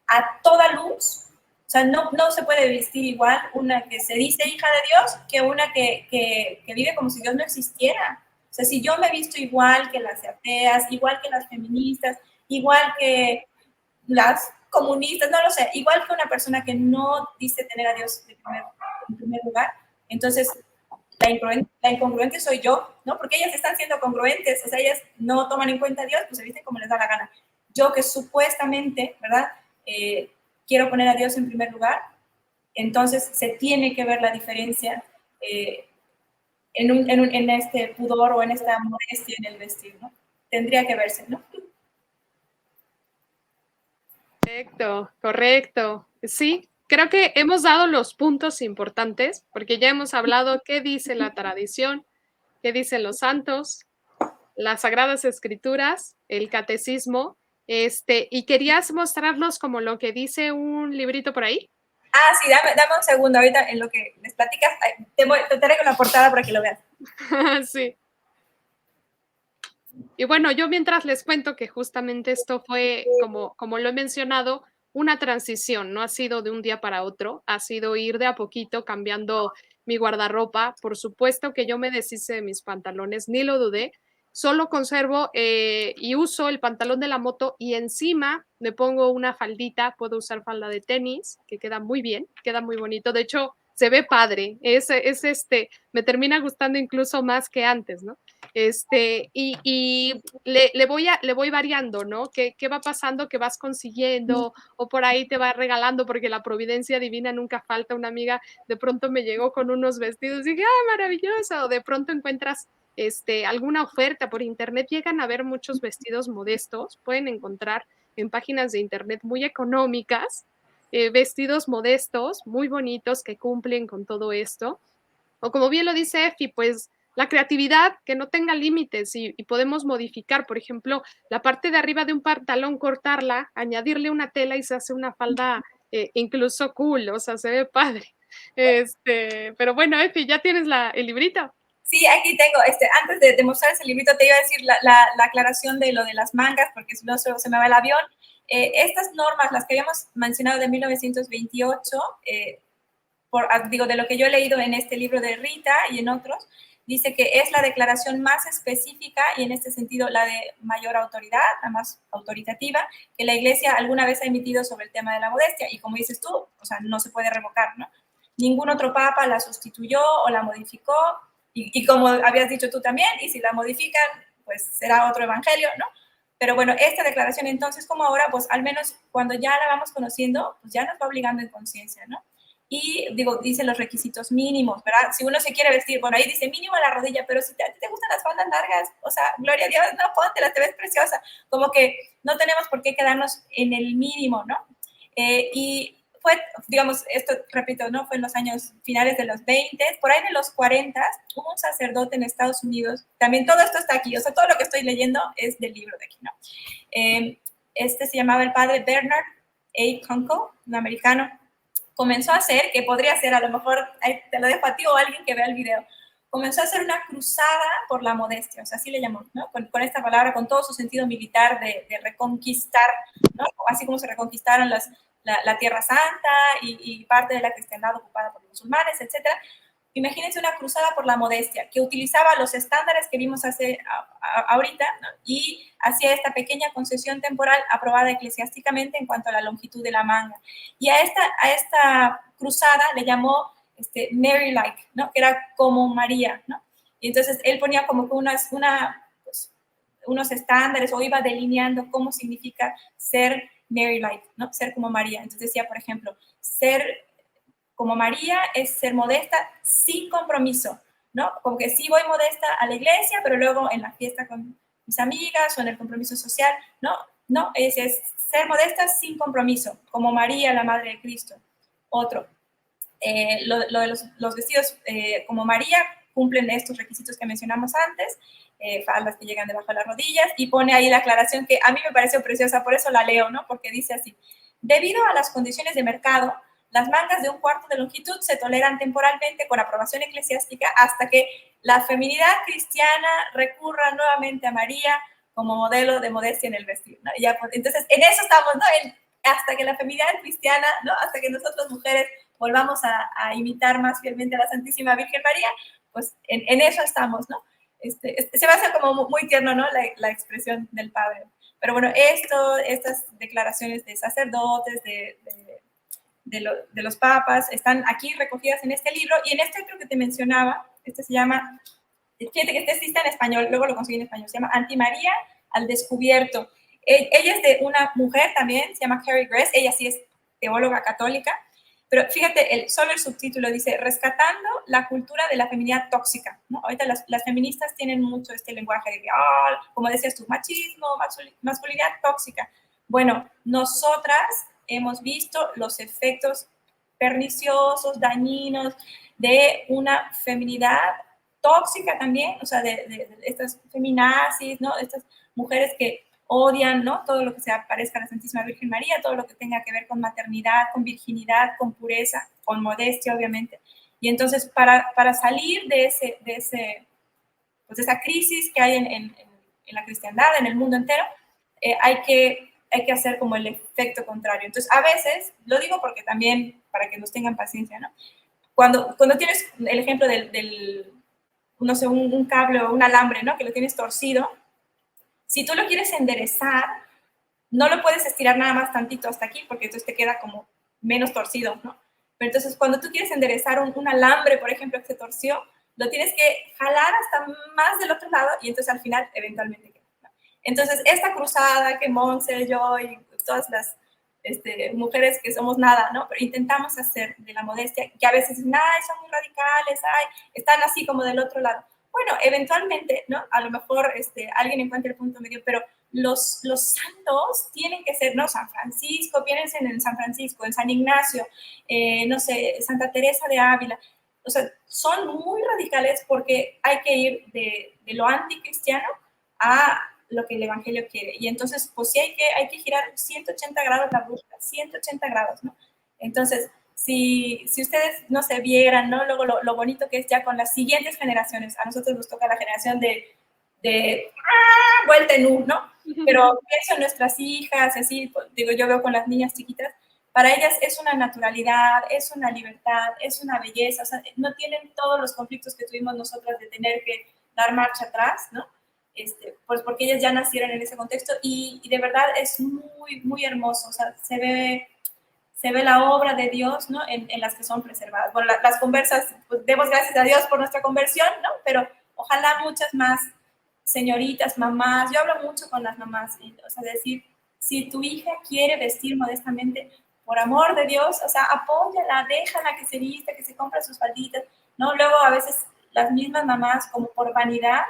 a toda luz. O sea, no se puede vestir igual una que se dice hija de Dios que una que vive como si Dios no existiera. O sea, si yo me visto igual que las ateas, igual que las feministas, igual que las comunistas, no lo sé, igual que una persona que no dice tener a Dios en primer lugar, entonces la incongruente soy yo, ¿no? Porque ellas están siendo congruentes, o sea, ellas no toman en cuenta a Dios, pues se visten como les da la gana. Yo que supuestamente, ¿verdad? Quiero poner a Dios en primer lugar, entonces se tiene que ver la diferencia en este pudor o en esta modestia en el vestir, ¿no? Tendría que verse, ¿no? Correcto, correcto. Sí, creo que hemos dado los puntos importantes, porque ya hemos hablado qué dice la tradición, qué dicen los santos, las sagradas escrituras, el catecismo, y querías mostrarnos como lo que dice un librito por ahí. Ah, sí, dame un segundo ahorita en lo que les platicas. Te traigo la portada para que lo veas. Sí. Y bueno, yo mientras les cuento que justamente esto fue, como lo he mencionado, una transición, no ha sido de un día para otro, ha sido ir de a poquito cambiando mi guardarropa. Por supuesto que yo me deshice de mis pantalones, ni lo dudé, solo conservo y uso el pantalón de la moto y encima me pongo una faldita, puedo usar falda de tenis, que queda muy bien, queda muy bonito, de hecho se ve padre, me termina gustando incluso más que antes, ¿no? Y le voy variando, ¿no? ¿Qué va pasando? Que vas consiguiendo o por ahí te va regalando, porque la providencia divina nunca falta. Una amiga de pronto me llegó con unos vestidos y dije, ¡ay, maravilloso! O de pronto encuentras alguna oferta por internet, llegan a ver muchos vestidos modestos, pueden encontrar en páginas de internet muy económicas, vestidos modestos, muy bonitos que cumplen con todo esto. O como bien lo dice Efi, pues la creatividad, que no tenga límites y podemos modificar, por ejemplo, la parte de arriba de un pantalón, cortarla, añadirle una tela y se hace una falda incluso cool, o sea, se ve padre. Pero bueno, Efi, ¿ya tienes el librito? Sí, aquí tengo, antes de mostrar ese librito, te iba a decir la aclaración de lo de las mangas, porque si no se me va el avión. Estas normas, las que habíamos mencionado de 1928, de lo que yo he leído en este libro de Rita y en otros, dice que es la declaración más específica y en este sentido la de mayor autoridad, la más autoritativa, que la Iglesia alguna vez ha emitido sobre el tema de la modestia. Y como dices tú, o sea, no se puede revocar, ¿no? Ningún otro papa la sustituyó o la modificó. Y como habías dicho tú también, y si la modifican, pues será otro evangelio, ¿no? Pero bueno, esta declaración entonces, como ahora, pues al menos cuando ya la vamos conociendo, pues ya nos va obligando en conciencia, ¿no? Y digo, dice los requisitos mínimos, ¿verdad? Si uno se quiere vestir, bueno, ahí dice mínimo a la rodilla, pero si a ti te gustan las faldas largas, o sea, gloria a Dios, no, póntelas, te ves preciosa. Como que no tenemos por qué quedarnos en el mínimo, ¿no? Y fue, digamos, esto, repito, ¿no? Fue en los años finales de los 20, por ahí de los 40, hubo un sacerdote en Estados Unidos, también todo esto está aquí, o sea, todo lo que estoy leyendo es del libro de aquí, ¿no? Este se llamaba el padre Bernard A. Kunkel, un americano, comenzó a hacer, que podría ser a lo mejor, te lo dejo a ti o a alguien que vea el video, comenzó a hacer una cruzada por la modestia, o sea, así le llamó, ¿no? Con esta palabra, con todo su sentido militar de reconquistar, ¿no? Así como se reconquistaron la Tierra Santa y parte de la cristiandad ocupada por los musulmanes, etcétera. Imagínense una cruzada por la modestia, que utilizaba los estándares que vimos ahorita, ¿no? Y hacía esta pequeña concesión temporal aprobada eclesiásticamente en cuanto a la longitud de la manga. Y a esta cruzada le llamó Mary-like, ¿no? Que era como María, ¿no? Y entonces él ponía como que unos estándares o iba delineando cómo significa ser Mary-like, ¿no? Ser como María. Entonces decía, por ejemplo, ser como María es ser modesta sin compromiso, ¿no? Como que sí voy modesta a la iglesia, pero luego en la fiesta con mis amigas o en el compromiso social, ¿no? No, es ser modesta sin compromiso, como María, la Madre de Cristo. Otro, lo de los vestidos como María cumplen estos requisitos que mencionamos antes, faldas que llegan debajo de las rodillas, y pone ahí la aclaración que a mí me pareció preciosa, por eso la leo, ¿no? Porque dice así, debido a las condiciones de mercado, las mangas de un cuarto de longitud se toleran temporalmente con aprobación eclesiástica hasta que la feminidad cristiana recurra nuevamente a María como modelo de modestia en el vestir, ¿no? Y ya, pues, entonces, en eso estamos, ¿no? Hasta que la feminidad cristiana, ¿no? Hasta que nosotros mujeres volvamos a imitar más fielmente a la Santísima Virgen María, pues en eso estamos, ¿no? Se va a hacer como muy tierno, ¿no? La expresión del Padre. Pero bueno, estas declaraciones de sacerdotes, de los papas, están aquí recogidas en este libro, y en este otro que te mencionaba, este se llama, fíjate que este sí está en español, luego lo conseguí en español, se llama Antimaría al Descubierto. Ella es de una mujer también, se llama Carrie Gress, ella sí es teóloga católica, pero fíjate, solo el subtítulo dice, rescatando la cultura de la feminidad tóxica, ¿no? Ahorita las feministas tienen mucho este lenguaje de, como decías tú, machismo, masculinidad tóxica. Bueno, nosotras hemos visto los efectos perniciosos, dañinos de una feminidad tóxica también, o sea, de estas feminazis, ¿no? Estas mujeres que odian, ¿no? Todo lo que se parezca a la Santísima Virgen María, todo lo que tenga que ver con maternidad, con virginidad, con pureza, con modestia, obviamente. Y entonces, para salir de esa crisis que hay en la cristiandad, en el mundo entero, hay que hacer como el efecto contrario. Entonces, a veces, lo digo porque también, para que nos tengan paciencia, ¿no? Cuando tienes el ejemplo no sé, un cable o un alambre, ¿no? Que lo tienes torcido, si tú lo quieres enderezar, no lo puedes estirar nada más tantito hasta aquí, porque entonces te queda como menos torcido, ¿no? Pero entonces, cuando tú quieres enderezar un alambre, por ejemplo, que se torció, lo tienes que jalar hasta más del otro lado y entonces al final, eventualmente queda, ¿no? Entonces, esta cruzada que Monse, yo y todas las mujeres que somos nada, ¿no? Pero intentamos hacer de la modestia, que a veces dicen, ay, son muy radicales, ay, están así como del otro lado. Bueno, eventualmente, ¿no? A lo mejor alguien encuentra el punto medio, pero los santos tienen que ser, ¿no? San Francisco, piensen en San Francisco, en San Ignacio, no sé, Santa Teresa de Ávila. O sea, son muy radicales porque hay que ir de lo anticristiano a lo que el Evangelio quiere. Y entonces, pues sí hay que girar 180 grados la brújula, 180 grados, ¿no? Entonces, si ustedes no se vieran, ¿no? Luego lo bonito que es ya con las siguientes generaciones, a nosotros nos toca la generación de vuelta en U, ¿no? Pero pienso en nuestras hijas, así, pues, digo, yo veo con las niñas chiquitas, para ellas es una naturalidad, es una libertad, es una belleza, o sea, no tienen todos los conflictos que tuvimos nosotras de tener que dar marcha atrás, ¿no? Pues porque ellas ya nacieron en ese contexto y de verdad es muy, muy hermoso, o sea, se ve la obra de Dios, ¿no? En las que son preservadas. Bueno, las conversas, pues demos gracias a Dios por nuestra conversión, ¿no? Pero ojalá muchas más señoritas, mamás, yo hablo mucho con las mamás, o sea, decir, si tu hija quiere vestir modestamente, por amor de Dios, o sea, apóyala, déjala que se vista, que se compre sus falditas, ¿no? Luego a veces las mismas mamás, como por vanidad,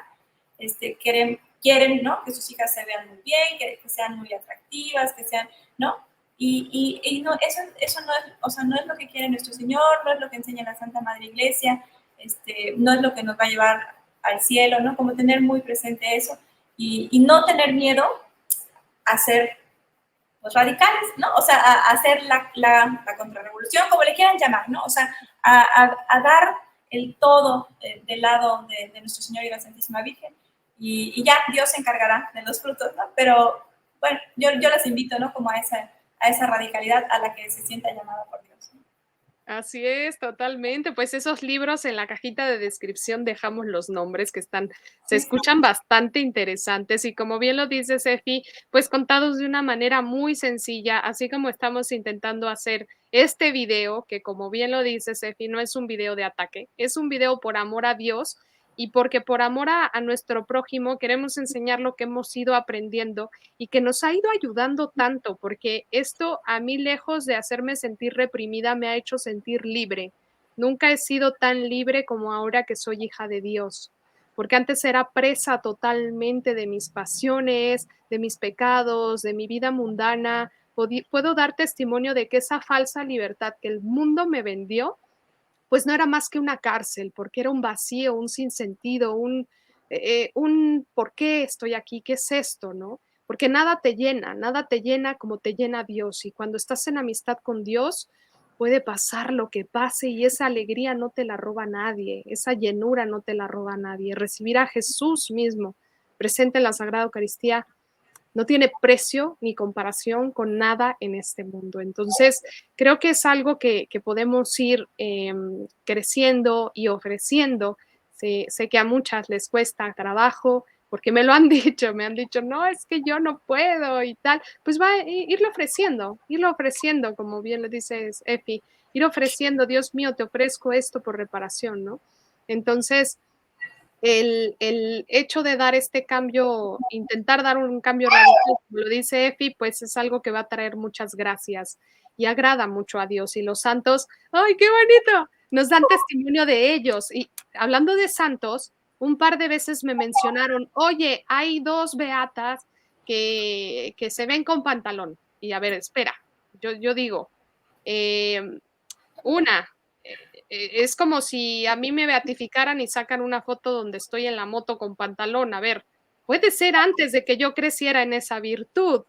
quieren, ¿no? Que sus hijas se vean muy bien, que sean muy atractivas, que sean, ¿no? Y no, eso no es, o sea, no es lo que quiere nuestro Señor, no es lo que enseña la Santa Madre Iglesia, no es lo que nos va a llevar al cielo, ¿no? Como tener muy presente eso y no tener miedo a ser los radicales, ¿no? O sea, a hacer la contrarrevolución, como le quieran llamar, ¿no? O sea, a dar el todo del lado de nuestro Señor y la Santísima Virgen y ya Dios se encargará de los frutos, ¿no? Pero bueno, yo les invito, ¿no? Como a esa radicalidad a la que se sienta llamada por Dios, ¿no? Así es, totalmente. Pues esos libros en la cajita de descripción dejamos los nombres que están, se Sí, sí, escuchan bastante interesantes y como bien lo dice Efi, pues contados de una manera muy sencilla, así como estamos intentando hacer este video, que como bien lo dice Efi, no es un video de ataque, es un video por amor a Dios y porque por amor a nuestro prójimo queremos enseñar lo que hemos ido aprendiendo y que nos ha ido ayudando tanto, porque esto a mí lejos de hacerme sentir reprimida, me ha hecho sentir libre. Nunca he sido tan libre como ahora que soy hija de Dios, porque antes era presa totalmente de mis pasiones, de mis pecados, de mi vida mundana. Puedo dar testimonio de que esa falsa libertad que el mundo me vendió pues no era más que una cárcel, porque era un vacío, un sinsentido, un ¿por qué estoy aquí? ¿Qué es esto? ¿No? Porque nada te llena como te llena Dios. Y cuando estás en amistad con Dios, puede pasar lo que pase y esa alegría no te la roba nadie, esa llenura no te la roba nadie. Recibir a Jesús mismo presente en la Sagrada Eucaristía no tiene precio ni comparación con nada en este mundo. Entonces, creo que es algo que podemos ir creciendo y ofreciendo. Sé que a muchas les cuesta trabajo, porque me lo han dicho, me han dicho, no, es que yo no puedo y tal. Pues va a irlo ofreciendo, como bien lo dices, Efi, ir ofreciendo, Dios mío, te ofrezco esto por reparación, ¿no? Entonces, el hecho de dar este cambio, intentar dar un cambio radical, como lo dice Efi, pues es algo que va a traer muchas gracias y agrada mucho a Dios. Y los santos, ¡ay, qué bonito! Nos dan testimonio de ellos. Y hablando de santos, un par de veces me mencionaron, oye, hay dos beatas que se ven con pantalón. Y a ver, espera, yo digo, eh, una, es como si a mí me beatificaran y sacan una foto donde estoy en la moto con pantalón. A ver, puede ser antes de que yo creciera en esa virtud,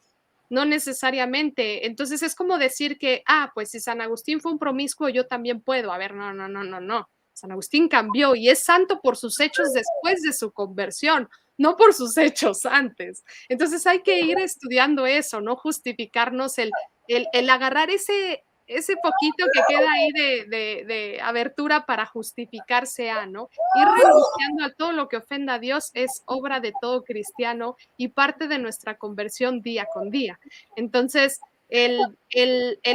no necesariamente. Entonces es como decir que, pues si San Agustín fue un promiscuo, yo también puedo. A ver, no, no, no, no, no. San Agustín cambió y es santo por sus hechos después de su conversión, no por sus hechos antes. Entonces hay que ir estudiando eso, no justificarnos el agarrar ese poquito que queda ahí de abertura para justificarse a, ¿no? Ir renunciando a todo lo que ofenda a Dios es obra de todo cristiano y parte de nuestra conversión día con día. Entonces, el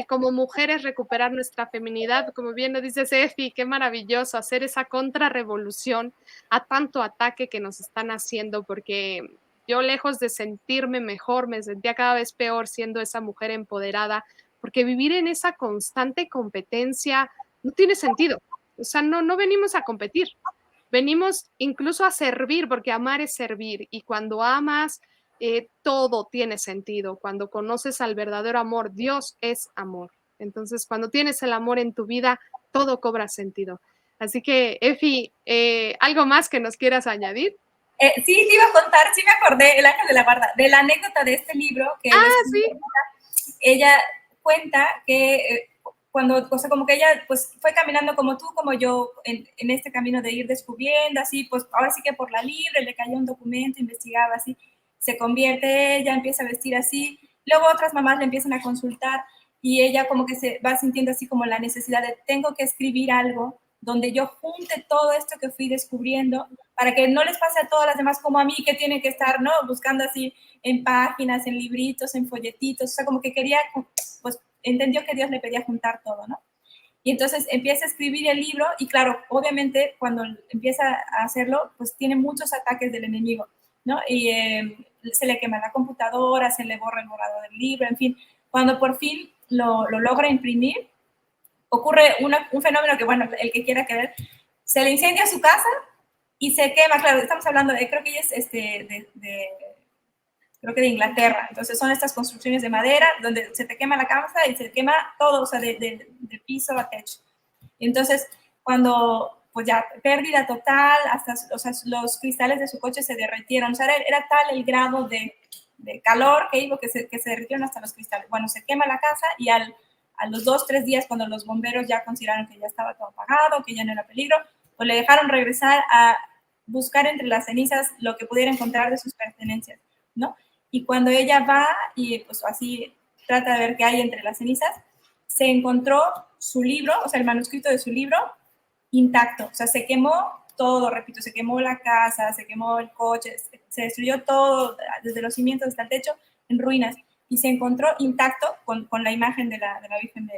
como mujeres recuperar nuestra feminidad, como bien lo dice Sefi, qué maravilloso hacer esa contrarrevolución a tanto ataque que nos están haciendo, porque yo lejos de sentirme mejor, me sentía cada vez peor siendo esa mujer empoderada, porque vivir en esa constante competencia no tiene sentido. O sea, no venimos a competir, venimos incluso a servir, porque amar es servir. Y cuando amas, todo tiene sentido. Cuando conoces al verdadero amor, Dios es amor. Entonces, cuando tienes el amor en tu vida, todo cobra sentido. Así que, Efi, ¿algo más que nos quieras añadir? Sí, te iba a contar, sí me acordé, el ángel de la guarda, de la anécdota de este libro que Sí. ella cuenta que cuando, o sea, como que ella pues fue caminando como tú, como yo, en este camino de ir descubriendo, así, pues ahora sí que por la libre, le cayó un documento, investigaba así, se convierte ella, empieza a vestir así, luego otras mamás le empiezan a consultar y ella como que se va sintiendo así como la necesidad de tengo que escribir algo donde yo junte todo esto que fui descubriendo para que no les pase a todas las demás como a mí que tienen que estar, ¿no? Buscando así en páginas, en libritos, en folletitos, o sea, como que quería, pues entendió que Dios le pedía juntar todo, ¿no? Y entonces empieza a escribir el libro y claro, obviamente cuando empieza a hacerlo, pues tiene muchos ataques del enemigo, ¿no? Y se le quema la computadora, se le borra el borrador del libro, en fin, cuando por fin lo logra imprimir, ocurre un fenómeno que, bueno, el que quiera creer, se le incendia su casa y se quema. Claro, estamos hablando de, creo que ella es creo que de Inglaterra. Entonces son estas construcciones de madera donde se te quema la casa y se quema todo, o sea, de piso a techo. Y entonces, cuando, pues ya, pérdida total, hasta, o sea, los cristales de su coche se derretieron. O sea, era tal el grado de calor que iba que se derritieron hasta los cristales. Bueno, se quema la casa y a los 2, 3 días, cuando los bomberos ya consideraron que ya estaba todo apagado, que ya no era peligro, pues le dejaron regresar a buscar entre las cenizas lo que pudiera encontrar de sus pertenencias, ¿no? Y cuando ella va y pues así trata de ver qué hay entre las cenizas, se encontró su libro, o sea, el manuscrito de su libro intacto. O sea, se quemó todo, repito, se quemó la casa, se quemó el coche, se destruyó todo, desde los cimientos hasta el techo, en ruinas. Y se encontró intacto con la imagen de la Virgen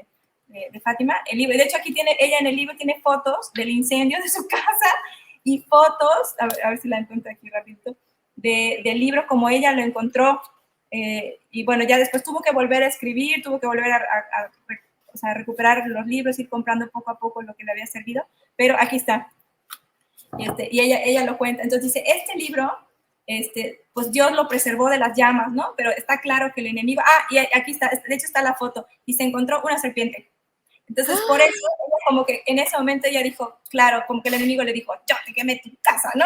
de Fátima. El libro, de hecho, aquí tiene, ella en el libro tiene fotos del incendio de su casa y fotos, a ver si la encuentro aquí rapidito, del libro como ella lo encontró. Y bueno, ya después tuvo que volver a escribir, tuvo que volver o sea, recuperar los libros, ir comprando poco a poco lo que le había servido, pero aquí está. Y ella lo cuenta. Entonces dice, este libro, pues Dios lo preservó de las llamas, ¿no? Pero está claro que el enemigo, y aquí está, de hecho está la foto, y se encontró una serpiente. Entonces, por eso, como que en ese momento ella dijo, claro, como que el enemigo le dijo, yo te quemé tu casa, ¿no?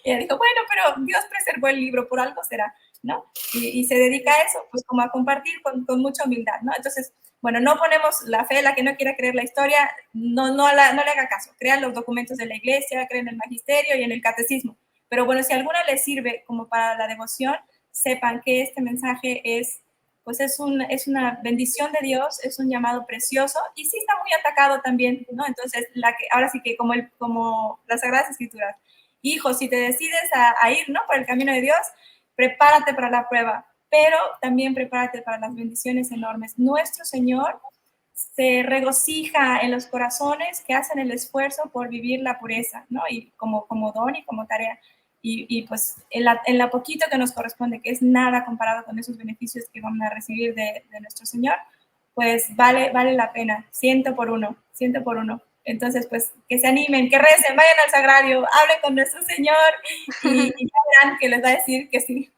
Y ella dijo, bueno, pero Dios preservó el libro, por algo será, ¿no? Y se dedica a eso, pues como a compartir con mucha humildad, ¿no? Entonces, bueno, no ponemos la fe, la que no quiera creer la historia, no le haga caso. Crean los documentos de la iglesia, creen en el magisterio y en el catecismo. Pero bueno, si alguna les sirve como para la devoción, sepan que este mensaje pues es una bendición de Dios, es un llamado precioso y sí está muy atacado también, ¿no? Entonces, ahora sí que como las Sagradas Escrituras, hijo, si te decides a ir, ¿no? Por el camino de Dios, prepárate para la prueba, pero también prepárate para las bendiciones enormes. Nuestro Señor se regocija en los corazones que hacen el esfuerzo por vivir la pureza, ¿no? Y como don y como tarea. Y pues en la poquito que nos corresponde, que es nada comparado con esos beneficios que vamos a recibir de nuestro Señor, pues vale la pena, 100 por 1, 100 por 1. Entonces, pues que se animen, que recen, vayan al sagrario, hablen con nuestro Señor y ya verán que les va a decir que sí.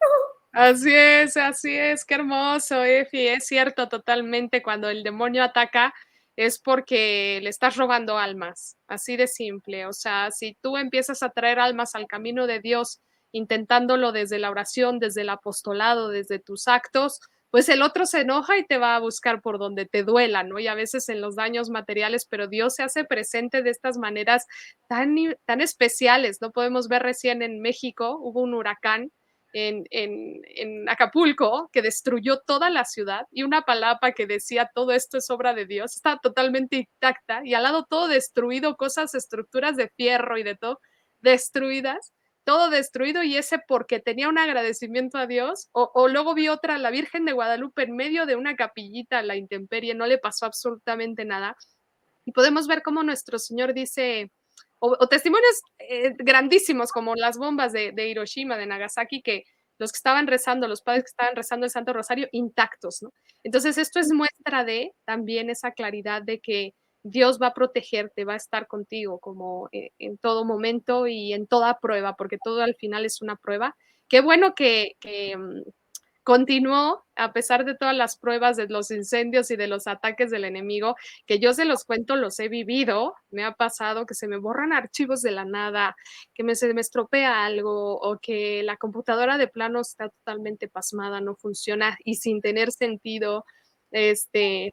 Así es, qué hermoso, Efi, es cierto totalmente, cuando el demonio ataca es porque le estás robando almas, así de simple, o sea, si tú empiezas a traer almas al camino de Dios, intentándolo desde la oración, desde el apostolado, desde tus actos, pues el otro se enoja y te va a buscar por donde te duela, ¿no? Y a veces en los daños materiales, pero Dios se hace presente de estas maneras tan especiales, ¿no? Podemos ver recién en México, hubo un huracán en Acapulco, que destruyó toda la ciudad, y una palapa que decía todo esto es obra de Dios, está totalmente intacta, y al lado todo destruido, cosas, estructuras de fierro y de todo destruidas, todo destruido, y ese porque tenía un agradecimiento a Dios, o luego vi otra, la Virgen de Guadalupe en medio de una capillita a la intemperie, no le pasó absolutamente nada, y podemos ver cómo nuestro Señor dice, o testimonios grandísimos como las bombas de Hiroshima, de Nagasaki, que los que estaban rezando, los padres que estaban rezando el Santo Rosario, intactos, ¿no? Entonces, esto es muestra de también esa claridad de que Dios va a protegerte, va a estar contigo como en todo momento y en toda prueba, porque todo al final es una prueba. Qué bueno que continuó, a pesar de todas las pruebas de los incendios y de los ataques del enemigo, que yo se los cuento, los he vivido, me ha pasado que se me borran archivos de la nada, que se me estropea algo o que la computadora de plano está totalmente pasmada, no funciona y sin tener sentido.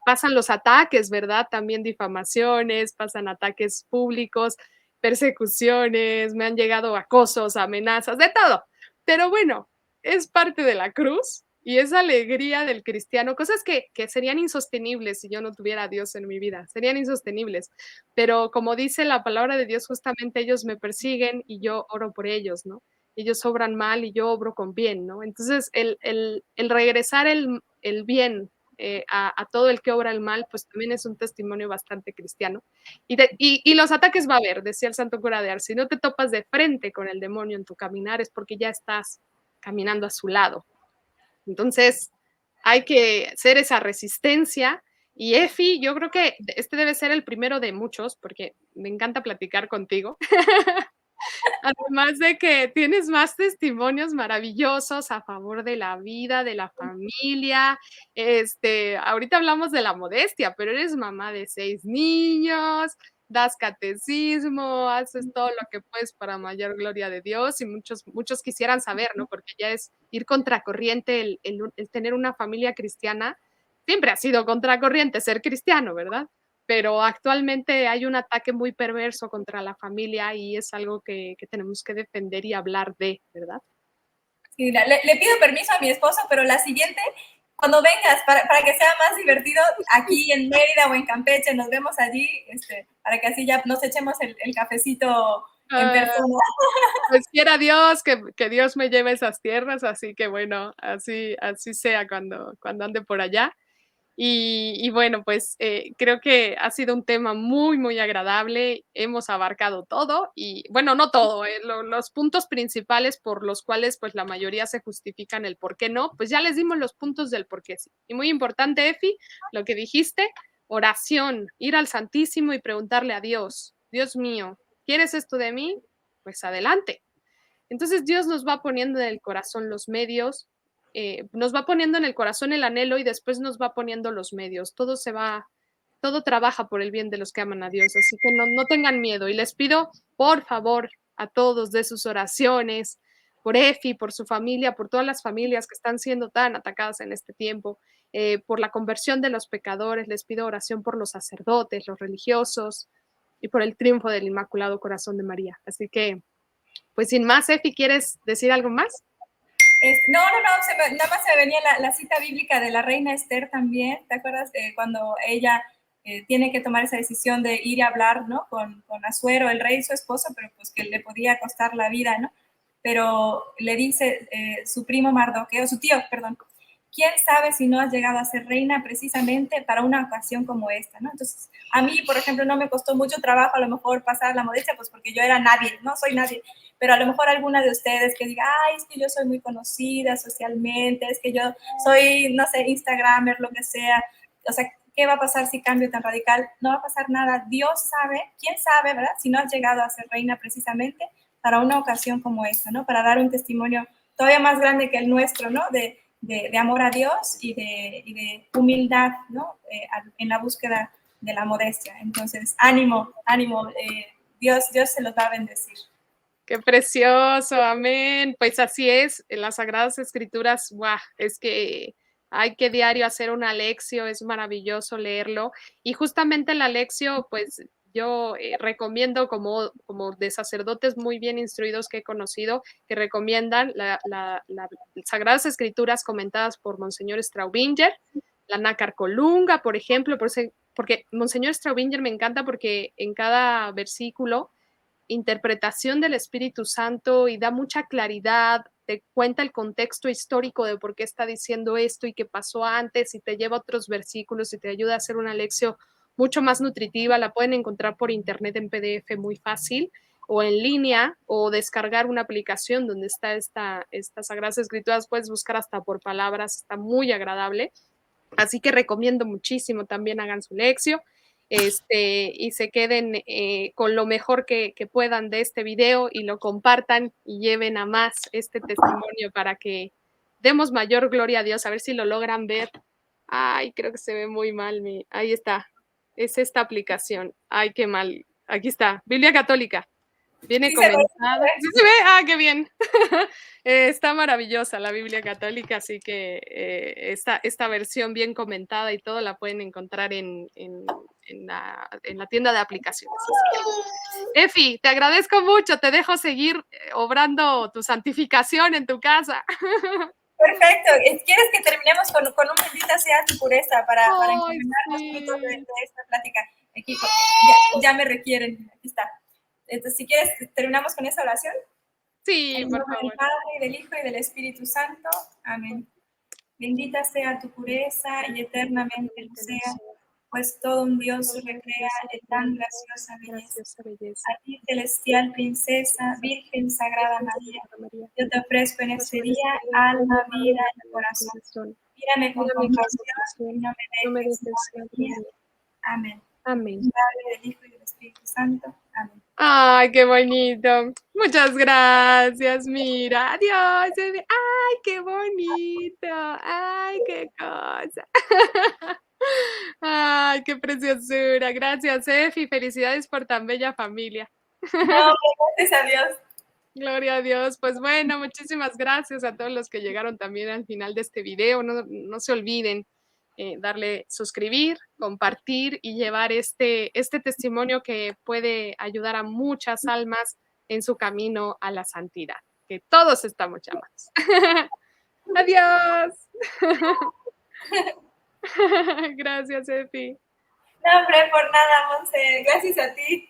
Pasan los ataques, ¿verdad? También difamaciones, pasan ataques públicos, persecuciones, me han llegado acosos, amenazas, de todo. Pero bueno, es parte de la cruz y esa alegría del cristiano, cosas que serían insostenibles si yo no tuviera a Dios en mi vida, serían insostenibles. Pero como dice la palabra de Dios, justamente ellos me persiguen y yo oro por ellos, ¿no? Ellos obran mal y yo obro con bien, ¿no? Entonces, el regresar el bien a todo el que obra el mal, pues también es un testimonio bastante cristiano. Y los ataques va a haber, decía el santo cura de Ars, si no te topas de frente con el demonio en tu caminar es porque ya estás caminando a su lado. Entonces, hay que hacer esa resistencia Y Efi, yo creo que este debe ser el primero de muchos, porque me encanta platicar contigo. Además de que tienes más testimonios maravillosos a favor de la vida, de la familia. Ahorita hablamos de la modestia, pero eres mamá de 6 niños, das catecismo, haces todo lo que puedes para mayor gloria de Dios, y muchos quisieran saber, ¿no? Porque ya es ir contracorriente el tener una familia cristiana. Siempre ha sido contracorriente ser cristiano, ¿verdad? Pero actualmente hay un ataque muy perverso contra la familia y es algo que tenemos que defender y hablar de, ¿verdad? Sí, le pido permiso a mi esposo, pero la siguiente, cuando vengas, para que sea más divertido, aquí en Mérida o en Campeche, nos vemos allí, para que así ya nos echemos el cafecito en Ah, persona. pues quiera Dios que Dios me lleve a esas tierras, así que bueno, así sea cuando ande por allá. Y bueno, pues, creo que ha sido un tema muy, muy agradable. Hemos abarcado todo y, bueno, no todo, los puntos principales por los cuales, pues, la mayoría se justifican el por qué no, pues, ya les dimos los puntos del por qué sí. Y muy importante, Efi, lo que dijiste, oración, ir al Santísimo y preguntarle a Dios: "Dios mío, ¿quieres esto de mí? Pues adelante". Entonces Dios nos va poniendo en el corazón los medios, nos va poniendo en el corazón el anhelo y después nos va poniendo los medios. Todo trabaja por el bien de los que aman a Dios, así que no tengan miedo. Y les pido, por favor, a todos de sus oraciones, por Efi, por su familia, por todas las familias que están siendo tan atacadas en este tiempo, por la conversión de los pecadores, les pido oración por los sacerdotes, los religiosos y por el triunfo del Inmaculado Corazón de María. Así que pues sin más, Efi, ¿quieres decir algo más? No, nada más se me venía la cita bíblica de la reina Esther también, ¿te acuerdas? Cuando ella tiene que tomar esa decisión de ir a hablar, ¿no? Con Asuero, el rey, su esposo, pero pues que le podía costar la vida, ¿no? Pero le dice su primo Mardoqueo, su tío, perdón, ¿quién sabe si no has llegado a ser reina precisamente para una ocasión como esta, ¿no? Entonces, a mí, por ejemplo, no me costó mucho trabajo a lo mejor pasar la modestia, pues porque yo era nadie, no soy nadie, pero a lo mejor alguna de ustedes que diga, ay, es que yo soy muy conocida socialmente, es que yo soy, no sé, Instagramer, lo que sea, o sea, ¿qué va a pasar si cambio tan radical? No va a pasar nada, Dios sabe, quién sabe, ¿verdad? Si no has llegado a ser reina precisamente para una ocasión como esta, ¿no? Para dar un testimonio todavía más grande que el nuestro, ¿no? De amor a Dios y de humildad, ¿no? En la búsqueda de la modestia. Entonces, ánimo, ánimo, Dios se los va a bendecir. Qué precioso, amén. Pues así es, en las Sagradas Escrituras, ¡guau! Es que hay que diario hacer un Alexio, es maravilloso leerlo. Y justamente el Alexio, pues yo recomiendo como de sacerdotes muy bien instruidos que he conocido, que recomiendan las Sagradas Escrituras comentadas por Monseñor Straubinger, la Nácar Colunga, por ejemplo, porque Monseñor Straubinger me encanta porque en cada versículo interpretación del Espíritu Santo y da mucha claridad, te cuenta el contexto histórico de por qué está diciendo esto y qué pasó antes y te lleva a otros versículos y te ayuda a hacer una lección mucho más nutritiva. La pueden encontrar por internet en PDF muy fácil o en línea o descargar una aplicación donde está estas Sagradas Escrituras. Puedes buscar hasta por palabras, está muy agradable. Así que recomiendo muchísimo también hagan su lección y se queden con lo mejor que puedan de este video y lo compartan y lleven a más este testimonio para que demos mayor gloria a Dios. A ver si lo logran ver. Ay, creo que se ve muy mal. Ahí está. Es esta aplicación. Ay, qué mal. Aquí está. Biblia Católica. Viene Sí, se comentada. ¿Sí ve. se ve? Ah, qué bien. Está maravillosa la Biblia católica, así que esta versión bien comentada y todo la pueden encontrar en la tienda de aplicaciones. Así que, Efi, te agradezco mucho, te dejo seguir obrando tu santificación en tu casa. Perfecto. ¿Quieres que terminemos con un bendita sea tu pureza para Ay, encaminar los frutos sí. de esta plática? Aquí ya me requieren. Aquí está. Entonces, si quieres, terminamos con esa oración. En Sí, el por nombre del favor. Padre, y del Hijo, y del Espíritu Santo. Amén. Bendita sea tu pureza y eternamente lo Eternamente lo sea, sea. pues todo un Pues Dios todo recrea Dios en crea tan en graciosa belleza. graciosa belleza. A ti, celestial princesa, Virgen Sagrada Virgen María, Santa María, yo te ofrezco en pues este por este día día, alma, alma, vida vida y y corazón. corazón. Mírame con Mírame con compasión y compasión, no no me me dejes dejes solo, solo, mía. María. Amén. Amén. Del Padre, del Hijo y del Espíritu Santo. Amén. Ay, qué bonito. Muchas gracias, mira. Adiós. Ay, qué bonito. Ay, qué cosa. Ay, qué preciosura. Gracias, Efi. Felicidades por tan bella familia. No, gracias a Dios. Gloria a Dios. Pues bueno, muchísimas gracias a todos los que llegaron también al final de este video. No se olviden darle suscribir, compartir y llevar este testimonio que puede ayudar a muchas almas en su camino a la santidad, que todos estamos llamados. Adiós. Gracias, Efi. No, hombre, por nada, Monse. Gracias a ti.